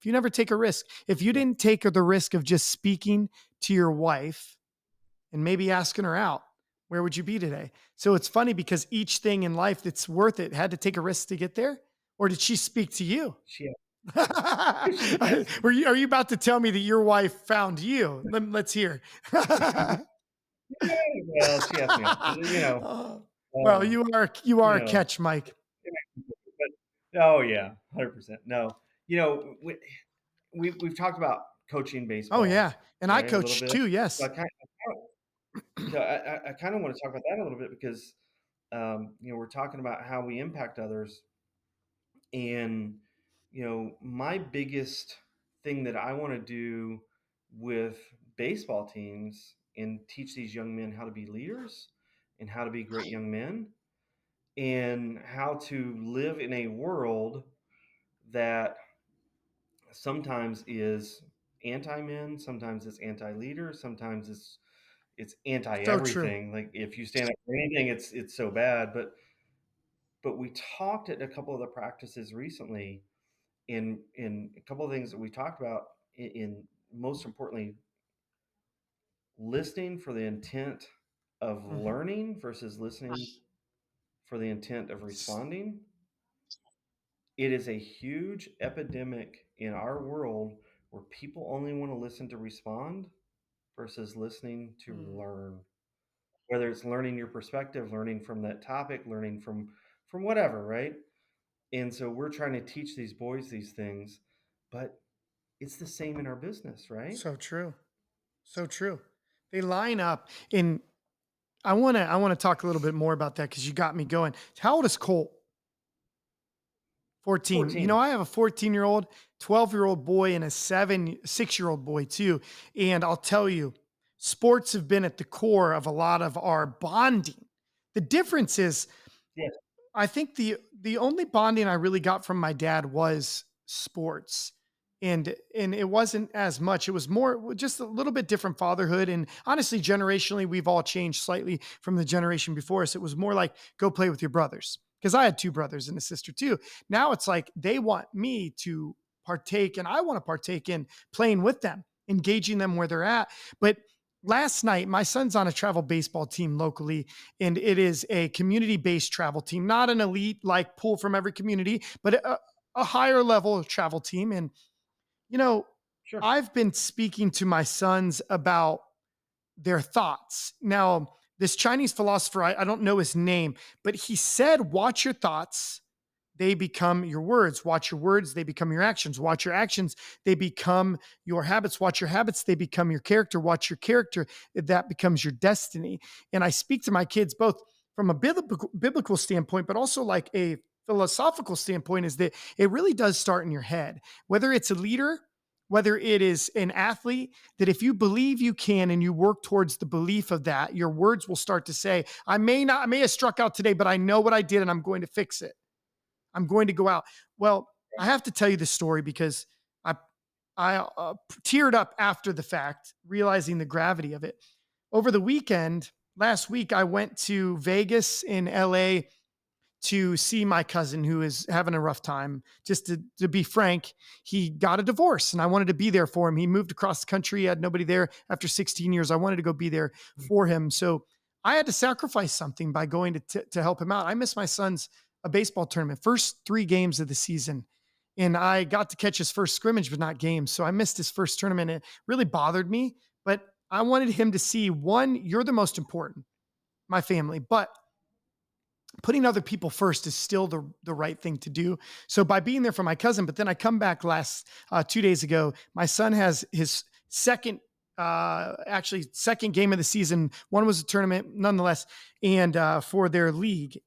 If you never take a risk, if you Yeah. didn't take the risk of just speaking to your wife and maybe asking her out, where would you be today? So it's funny because each thing in life that's worth it had to take a risk to get there. Or did she speak to you? She she asked me. Are you about to tell me that your wife found you? Let's hear. Well, she asked me out, but, Oh, well, um, you you are a know, catch, Mike. but oh, yeah, 100%. No. You know, we've talked about coaching Oh baseball, yeah, and I right, a little coach bit. too. So Yes. I kinda wanna talk about that a little bit because, we're talking about how we impact others, and, my biggest thing that I wanna do with baseball teams and teach these young men how to be leaders and how to be great young men and how to live in a world that sometimes is anti-men, sometimes it's anti-leader, sometimes it's So true. anti-everything. Like if you stand up for anything, it's so bad. But we talked at a couple of the practices recently in a couple of things that we talked about in most importantly, listening for the intent of Mhm. learning versus listening for the intent of responding. It is a huge epidemic in our world where people only want to listen to respond versus listening to Mm. learn. Whether it's learning your perspective, learning from that topic, learning from whatever, right? And so we're trying to teach these boys these things, but it's the same in our business, right? So true. So true. They line up in. I wanna talk a little bit more about that because you got me going. How old is Colt? 14. You know, 14. I have a 14-year-old, 12-year-old boy, and a 6-year-old boy too. And I'll tell you, sports have been at the core of a lot of our bonding. The difference is Yes. I think the only bonding I really got from my dad was sports. And it wasn't as much. It was more just a little bit different fatherhood. And honestly, generationally, we've all changed slightly from the generation before us. It was more like go play with your brothers. Because I had two brothers and a sister too. Now it's like they want me to partake and I want to partake in playing with them, engaging them where they're at. But last night, my son's on a travel baseball team locally, and it is a community-based travel team, not an elite like pull from every community, but a higher level travel team. And you know, Sure. I've been speaking to my sons about their thoughts. Now, this Chinese philosopher, I don't know his name, but he said, "Watch your thoughts." They become your words. Watch your words, they become your actions. Watch your actions, they become your habits. Watch your habits, they become your character. Watch your character, that becomes your destiny. And I speak to my kids both from a biblical standpoint, but also like a philosophical standpoint, is that it really does start in your head. Whether it's a leader, whether it is an athlete, that if you believe you can and you work towards the belief of that, your words will start to say, I may have struck out today, but I know what I did and I'm going to fix it. I'm going to go out. Well, I have to tell you this story because I I teared up after the fact, realizing the gravity of it. Over the weekend, last week, I went to Vegas in LA to see my cousin who is having a rough time. Just to be frank, he got a divorce and I wanted to be there for him. He moved across the country, he had nobody there after 16 years. I wanted to go be there for him. So I had to sacrifice something by going to help him out. I missed my son's a baseball tournament, first three games of the season. And I got to catch his first scrimmage, but not games. So I missed his first tournament. It really bothered me. But I wanted him to see one, you're the most important, my family. But putting other people first is still the right thing to do. So by being there for my cousin, but then I come back last 2 days ago, my son has his actually second game of the season. One was a tournament nonetheless, and for their league.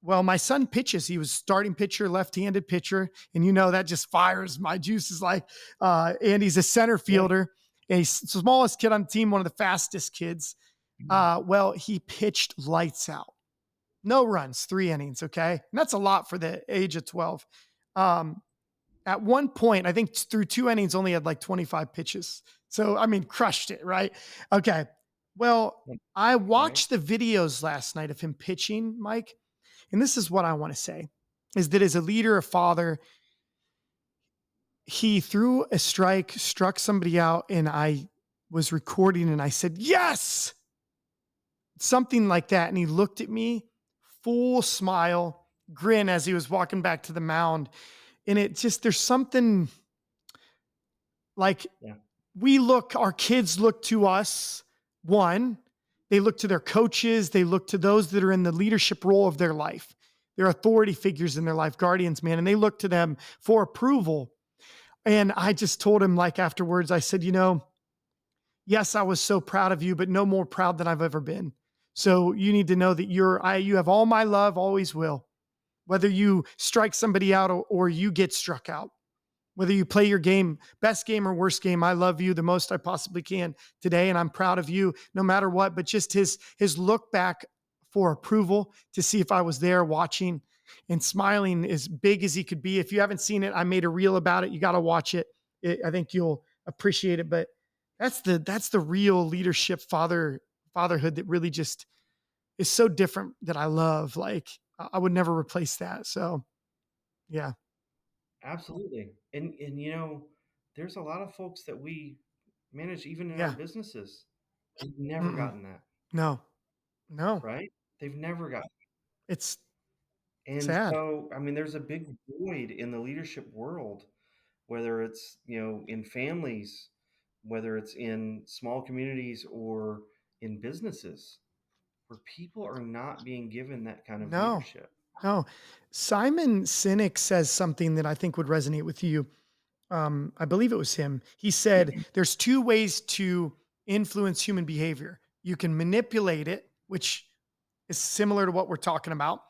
Well, my son pitches. He was starting pitcher, left-handed pitcher, and you know that just fires my juices. Like, and he's a center Yeah. fielder, a smallest kid on the team, one of the fastest kids. Well, he pitched lights out, no runs, 3 innings. Okay. And that's a lot for the age of 12. Um, at one point, I think through 2 innings, only had like 25 pitches. So, I mean, crushed it. Right. Okay. Well, I Right. watched the videos last night of him pitching, Mike. And this is what I want to say is that as a leader, a father, he threw a strike, struck somebody out, and I was recording and I said, "Yes!" Something like that. And he looked at me, full smile, grin as he was walking back to the mound. And it just, there's something like Yeah. our kids look to us, one, they look to their coaches, they look to those that are in the leadership role of their life. They're authority figures in their life, guardians, man, and they look to them for approval. And I just told him, like, afterwards, I said, yes, I was so proud of you, but no more proud than I've ever been. So you need to know that you have all my love, always will. Whether you strike somebody out or you get struck out, whether you play your game, best game or worst game, I love you the most I possibly can today, and I'm proud of you no matter what. But just his look back for approval to see if I was there watching and smiling as big as he could be. If you haven't seen it, I made a reel about it. You got to watch it. I think you'll appreciate it. But that's the real leadership fatherhood that really just is so different that I love. Like I would never replace that. So yeah, Absolutely. And there's a lot of folks that we manage even in our yeah, businesses. They've never mm-mm. gotten that, No, no, right? They've never gotten. it's And sad. so, I mean, there's a big void in the leadership world, whether it's, in families, whether it's in small communities or in businesses, where people are not being given that kind of No, leadership. no. Simon Sinek says something that I think would resonate with you. I believe it was him. He said, there's two ways to influence human behavior. You can manipulate it, which is similar to what we're talking about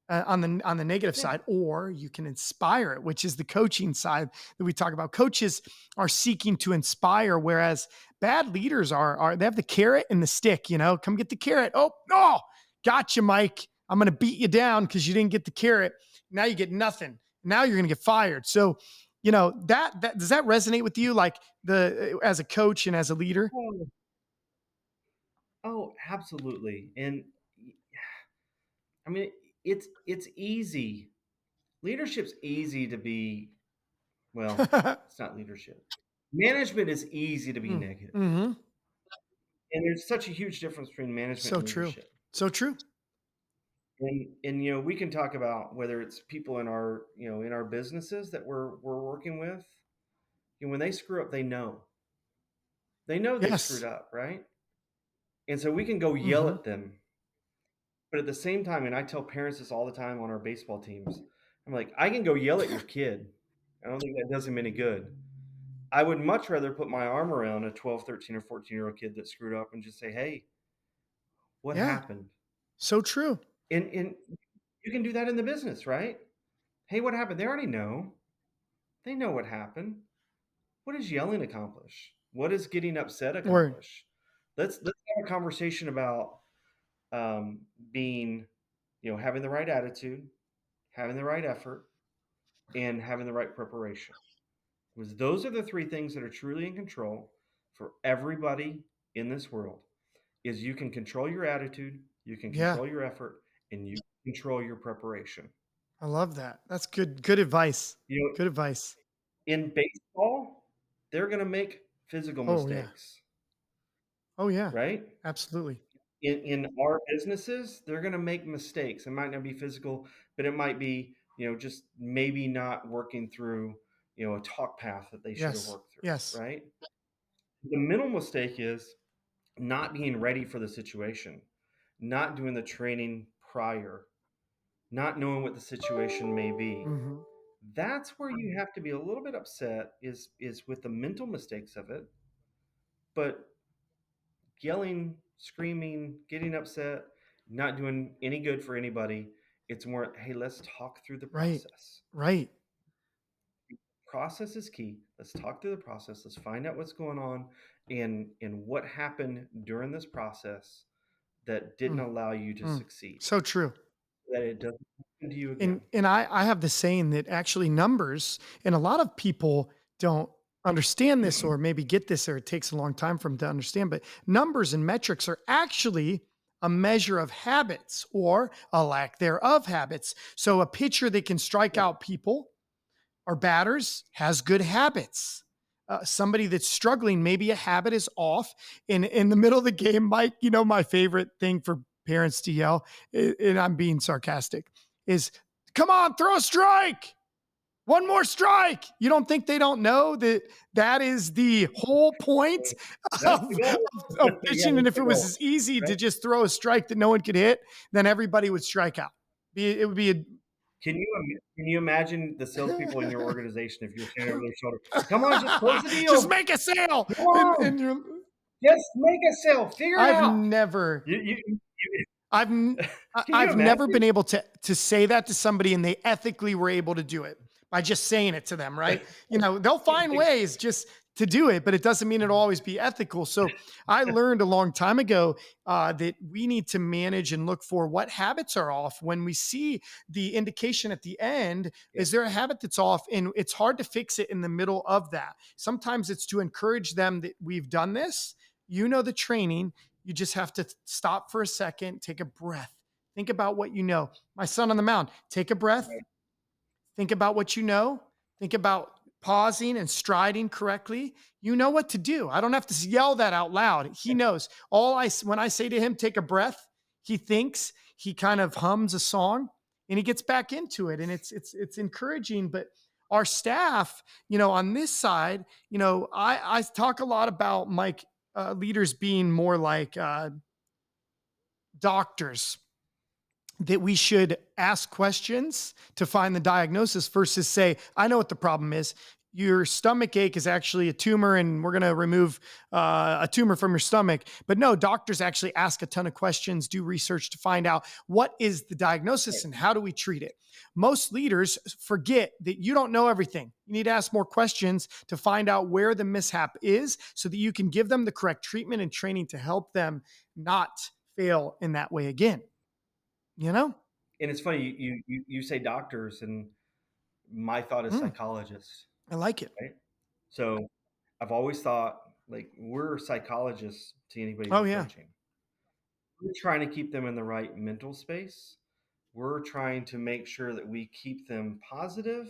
on the negative Yeah. side, or you can inspire it, which is the coaching side that we talk about. Coaches are seeking to inspire, whereas bad leaders are they have the carrot and the stick. Come get the carrot. Oh no, gotcha, Mike. I'm going to beat you down because you didn't get the carrot. Now you get nothing. Now you're going to get fired. So, that does that resonate with you, like the as a coach and as a leader? Oh, oh, absolutely. And I mean, it's easy. Leadership's easy to be, well, it's not leadership. Management is easy to be negative. Mm-hmm. And there's such a huge difference between management So and true. leadership. So true. And we can talk about whether it's people in our businesses that we're working with. When they screw up, they know. They know they screwed Yes. up, right? And so we can go yell Mm-hmm. at them. But at the same time, and I tell parents this all the time on our baseball teams, I'm like, I can go yell at your kid. I don't think that does him any good. I would much rather put my arm around a 12, 13, or 14-year-old kid that screwed up and just say, "Hey, what Yeah. happened?" So true. And you can do that in the business, right? "Hey, what happened?" They already know. They know what happened. What does yelling accomplish? What does getting upset Word. accomplish? Let's have a conversation about being, having the right attitude, having the right effort, and having the right preparation. Because those are the three things that are truly in control for everybody in this world. Is you can control your attitude, you can Yeah. control your effort, and you control your preparation. I love that. That's good advice. You know, Good advice. in baseball, they're going to make physical Oh, yeah. mistakes, Oh, yeah. right? Absolutely. In our businesses, they're going to make mistakes. It might not be physical, but it might be, just maybe not working through, a talk path that they should have Yes. worked through, Yes. right? The middle mistake is not being ready for the situation, not doing the training prior, not knowing what the situation may be. Mhm. That's where you have to be a little bit upset is with the mental mistakes of it. But yelling, screaming, getting upset, not doing any good for anybody. It's more, hey, let's talk through the Right. process. Right. Process is key. Let's talk through the process. Let's find out what's going on and what happened during this process that didn't Mm, allow you to mm. succeed. So true. That it doesn't happen to you And again. and I have the saying that actually numbers, and a lot of people don't understand this or maybe get this, or it takes a long time for them to understand, but numbers and metrics are actually a measure of habits or a lack thereof habits. So a pitcher that can strike Yeah. out people Our batters has good habits. Somebody that's struggling, maybe a habit is off. In the middle of the game, Mike, you know, my favorite thing for parents to yell, and I'm being sarcastic, is come on, throw a strike. One more strike. You don't think they don't know that that is the whole point That's of, the goal. of Yeah, pitching? And that's if the it was goal, as easy right? to just throw a strike that no one could hit, then everybody would strike out. It would be Can you imagine the salespeople in your organization if you're standing over their shoulder? Come on, just close the just deal. make a sale. Come on, And you're, just make a sale. Figure it I've out. never You I've can you I've never imagine? been able to say that to somebody and they ethically were able to do it by just saying it to them, right? You know, they'll find ways just to do it, but it doesn't mean it'll always be ethical. So I learned a long time ago that we need to manage and look for what habits are off when we see the indication at the end. Yeah, Is there a habit that's off? And it's hard to fix it in the middle of that. Sometimes it's to encourage them that we've done this. You know the training. You just have to stop for a second, take a breath, think about what you know. My son on the mound, take a breath, right. think about what you know, think about pausing and striding correctly. You know what to do. I don't have to yell that out loud. He knows. When I say to him, take a breath, he thinks, he kind of hums a song and he gets back into it. And it's encouraging. But our staff, you know, on this side, you know, I talk a lot about Mike leaders being more like doctors, that we should ask questions to find the diagnosis versus say, I know what the problem is. Your stomach ache is actually a tumor, and we're going to remove a tumor from your stomach. But no, doctors actually ask a ton of questions, do research to find out what is the diagnosis and how do we treat it. Most leaders forget that you don't know everything. You need to ask more questions to find out where the mishap is so that you can give them the correct treatment and training to help them not fail in that way again. You know? And it's funny you say doctors, and my thought is Mm, psychologists, I like it. right? So I've always thought like we're psychologists to anybody Oh we're yeah. coaching. We're trying to keep them in the right mental space. We're trying to make sure that we keep them positive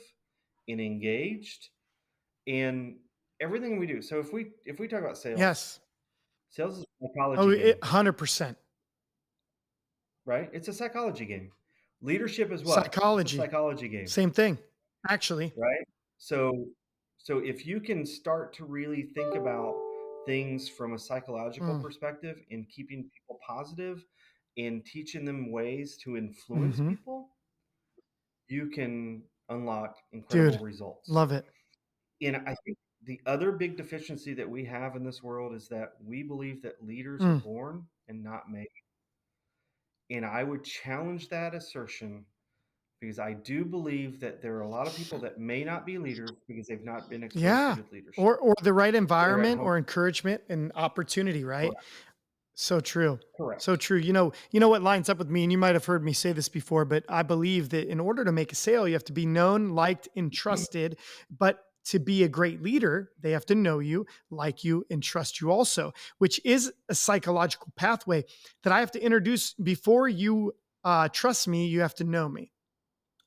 and engaged in everything we do. So if we talk about sales, Yes. sales is a Oh, psychology it game, 100%. right? It's a psychology game. Leadership is what? It's a Psychology. psychology game, Same thing, actually. right? So so if you can start to really think about things from a psychological Mm. perspective and keeping people positive and teaching them ways to influence Hmm. people, you can unlock incredible Dude, results. love it. And I think the other big deficiency that we have in this world is that we believe that leaders are Mm. born and not made. And I would challenge that assertion because I do believe that there are a lot of people that may not be leaders because they've not been exposed to Yeah. good leadership. Or the right They're at environment home. or encouragement and opportunity, right? Correct. So true. So Correct. true. You know what lines up with me, and you might have heard me say this before, but I believe that in order to make a sale, you have to be known, liked, and trusted. But to be a great leader, they have to know you, like you, and trust you also, which is a psychological pathway that I have to introduce before you trust me, you have to know me.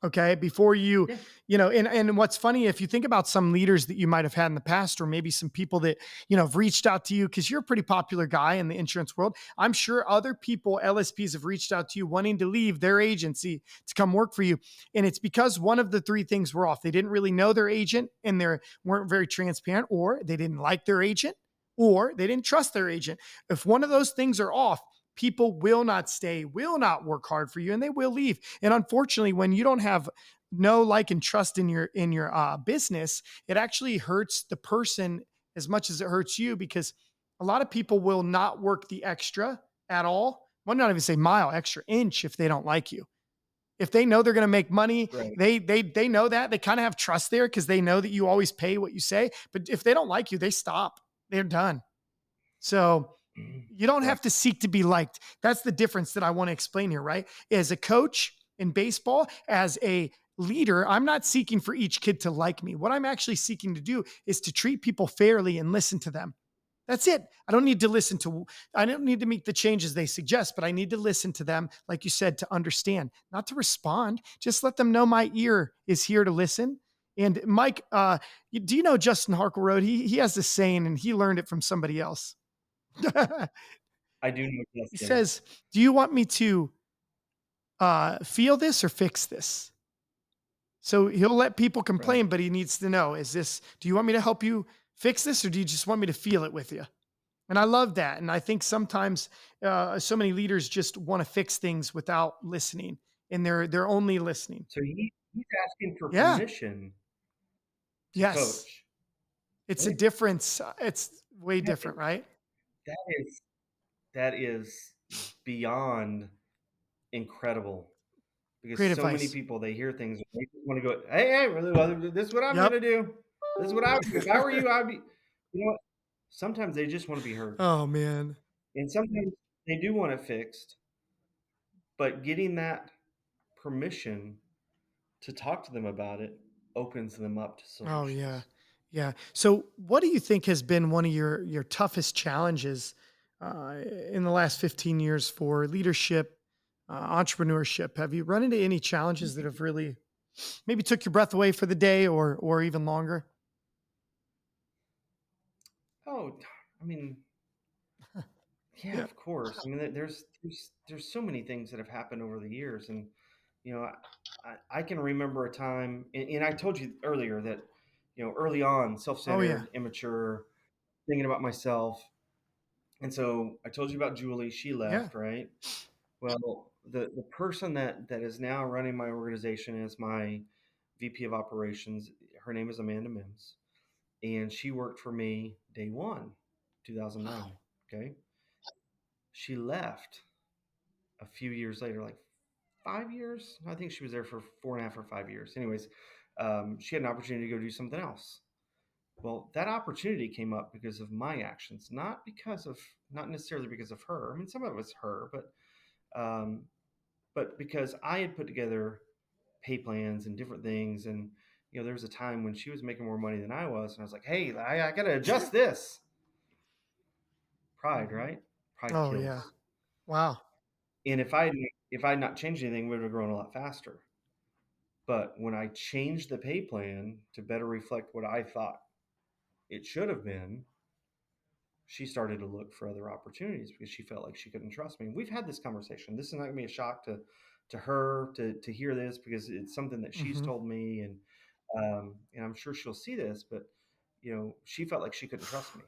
Okay, before you, Yeah. and what's funny, if you think about some leaders that you might have had in the past, or maybe some people that have reached out to you because you're a pretty popular guy in the insurance world. I'm sure other people, LSPs, have reached out to you wanting to leave their agency to come work for you, and it's because one of the three things were off. They didn't really know their agent, and they weren't very transparent, or they didn't like their agent, or they didn't trust their agent. If one of those things are off, people will not stay, will not work hard for you, and they will leave. And unfortunately, when you don't have no like and trust in your business, it actually hurts the person as much as it hurts you, because a lot of people will not work the extra at all. Well, not even say mile, extra inch, if they don't like you. If they know they're going to make money, Right. they know that. They kind of have trust there because they know that you always pay what you say. But if they don't like you, they stop. They're done. So you don't Right. have to seek to be liked. That's the difference that I want to explain here, right? As a coach in baseball, as a leader, I'm not seeking for each kid to like me. What I'm actually seeking to do is to treat people fairly and listen to them. That's it. I don't need to make the changes they suggest, but I need to listen to them, like you said, to understand, not to respond. Just let them know my ear is here to listen. And Mike, do you know Justin Harkle? He has this saying, and he learned it from somebody else. I do know He Justin. says, "Do you want me to feel this or fix this?" So he'll let people Right. complain, but he needs to know: Is this? Do you want me to help you fix this, or do you just want me to feel it with you? And I love that. And I think sometimes so many leaders just want to fix things without listening, and they're only listening. So he's asking for Yeah. permission to Yes. coach. It's a Right? difference. It's way That different, right? that is that is beyond incredible because Great so many advice. people they hear things and they just want to go, hey, hey, well, this is what I'm Yep. gonna do. This is what I would do. If I were you, I'd be you know what? Sometimes they just want to be heard. Oh man. And sometimes they do want it fixed, but getting that permission to talk to them about it opens them up to Oh yeah. solutions. Yeah. So what do you think has been one of your toughest challenges in the last 15 years for leadership, entrepreneurship? Have you run into any challenges that have really maybe took your breath away for the day or even longer? Oh, I mean, yeah, Yeah. of course. I mean, there's so many things that have happened over the years, and you know, I can remember a time, and I told you earlier that early on, Oh yeah. self-centered, immature, thinking about myself, and so I told you about Julie. She Yeah. left, right? Well, the person that is now running my organization as my VP of operations, her name is Amanda Mims, and she worked for me day one, Wow. 2009. Okay, she left a few years later, like 5 years. I think she was there for 4.5 or 5 years. Anyways, she had an opportunity to go do something else. Well, that opportunity came up because of my actions, not necessarily because of her. I mean, some of it was her, um, but because I had put together pay plans and different things, and there was a time when she was making more money than I was, and I was like, "Hey, I got to adjust this." Pride, Mhm. right? Pride Oh yeah. kills. Wow. And if I had not changed anything, we would have grown a lot faster. But when I changed the pay plan to better reflect what I thought it should have been, she started to look for other opportunities because she felt like she couldn't trust me. And we've had this conversation. This is not going to be a shock to her to hear this because it's something that she's Hmm. told me, and I'm sure she'll see this. But she felt like she couldn't trust me.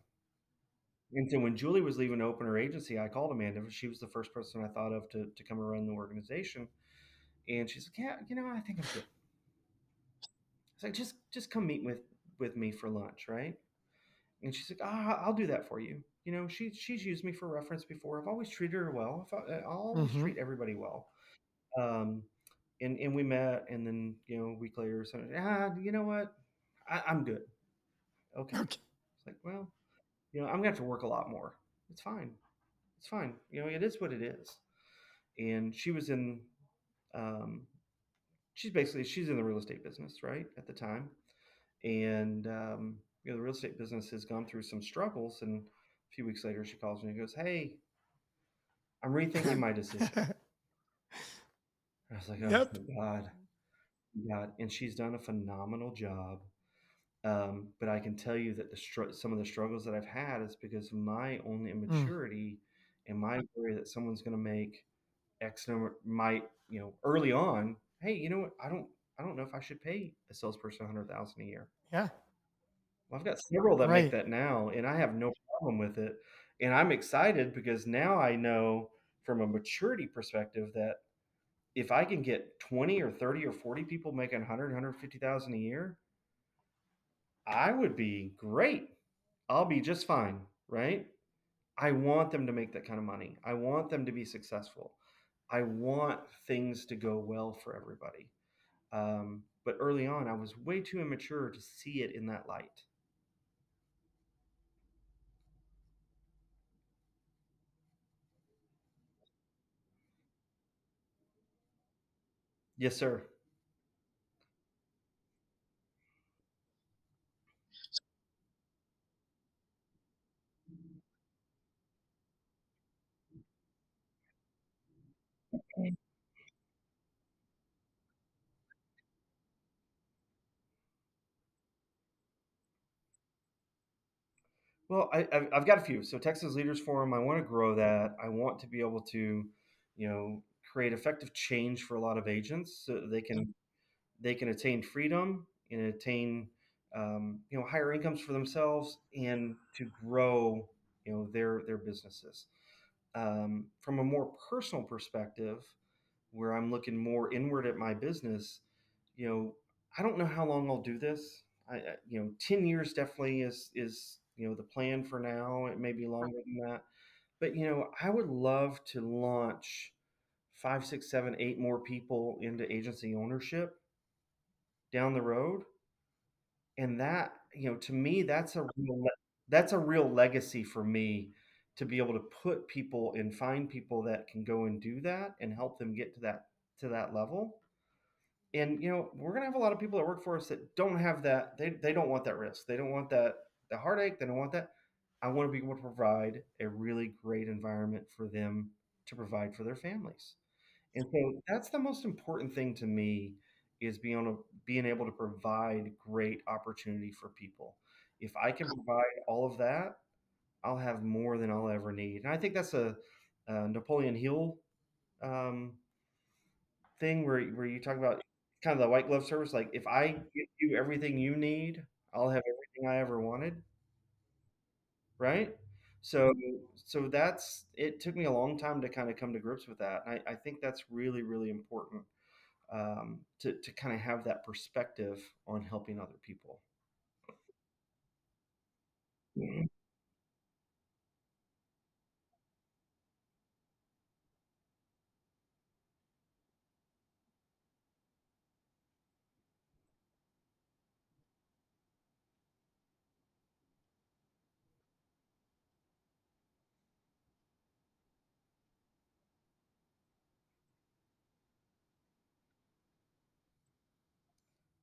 And so when Julie was leaving to open her agency, I called Amanda. She was the first person I thought of to come and run the organization. And she's like, "Yeah, I think I'm good." It's like, just come meet with me for lunch, right? And she's like, I'll do that for you. She's used me for reference before. I've always treated her well. I'll always Hmm. treat everybody well. Um, and we met, and then a week later, so you know what? I'm good. Okay. Okay. It's like, well, I'm gonna have to work a lot more. It's fine. It's fine. It is what it is. And she was in um, she's in the real estate business, right, at the time. And the real estate business has gone through some struggles. And a few weeks later, she calls me and goes, "Hey, I'm rethinking my decision." I was like, "Oh Yep. God, God!" And she's done a phenomenal job. But I can tell you that some of the struggles that I've had is because of my own Mm. immaturity and my worry that someone's going to make X number might early on. Hey, you know what? I don't know if I should pay a salesperson 100,000 a year. Yeah. Well, I've got several that make Right. that now, and I have no problem with it. And I'm excited because now I know from a maturity perspective that if I can get 20 or 30 or 40 people making 150,000 a year, I would be great. I'll be just fine, right? I want them to make that kind of money. I want them to be successful. I want things to go well for everybody. But early on, I was way too immature to see it in that light. Yes, sir. Well, I've got a few. So Texas Leaders Forum, I want to grow that. I want to be able to, create effective change for a lot of agents so that they can attain freedom and attain, higher incomes for themselves and to grow, their businesses. From a more personal perspective, where I'm looking more inward at my business, you know, I don't know how long I'll do this. 10 years definitely is the plan for now. It may be longer than that, but I would love to launch five, six, seven, eight more people into agency ownership down the road, and that to me that's a real legacy for me to be able to put people and find people that can go and do that and help them get to that level. And we're going to have a lot of people that work for us that don't have that. They don't want that risk. They don't want that the heartache. They don't want that. I want to be able to provide a really great environment for them to provide for their families. And so that's the most important thing to me is being able to provide great opportunity for people. If I can provide all of that, I'll have more than I'll ever need. And I think that's a Napoleon Hill um, thing where you talk about kind of the white glove service. Like if I give you everything you need, I'll have everything I ever wanted, right? So so that's it took me a long time to kind of come to grips with that. And I think that's really, really important to kind of have that perspective on helping other people. Mhm.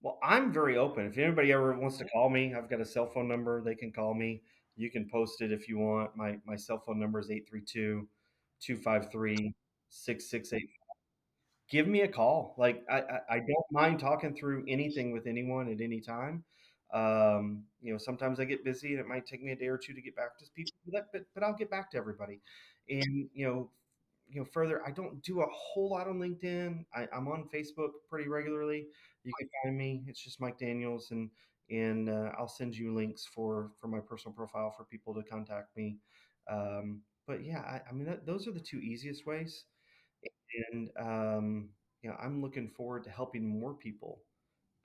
Well, I'm very open. If anybody ever wants to call me, I've got a cell phone number. They can call me. You can post it if you want. My cell phone number is 832-253-6688. Give me a call. Like I don't mind talking through anything with anyone at any time. Sometimes I get busy and it might take me a day or two to get back to people, but I'll get back to everybody. And further, I don't do a whole lot on LinkedIn. I'm on Facebook pretty regularly. You can find me. It's just Mike Daniels, and I'll send you links for my personal profile for people to contact me. But yeah, I mean those are the two easiest ways. And I'm looking forward to helping more people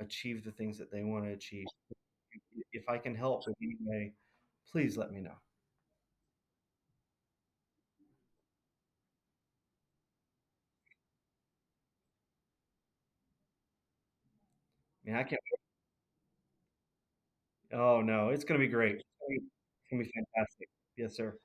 achieve the things that they want to achieve. If I can help in any way, please let me know. I mean, I can't. Oh no, it's going to be great. It's gonna be fantastic. Yes, sir.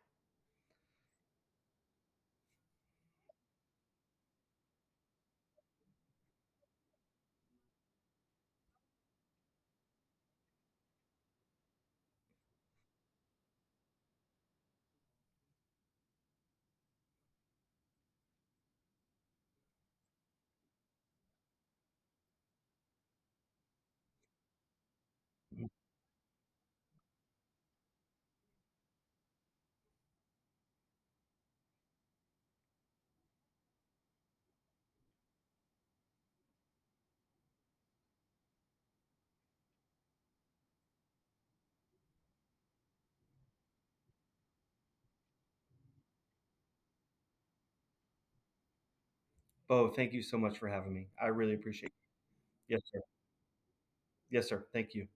Bo, thank you so much for having me. I really appreciate it. Yes, sir. Yes, sir. Thank you.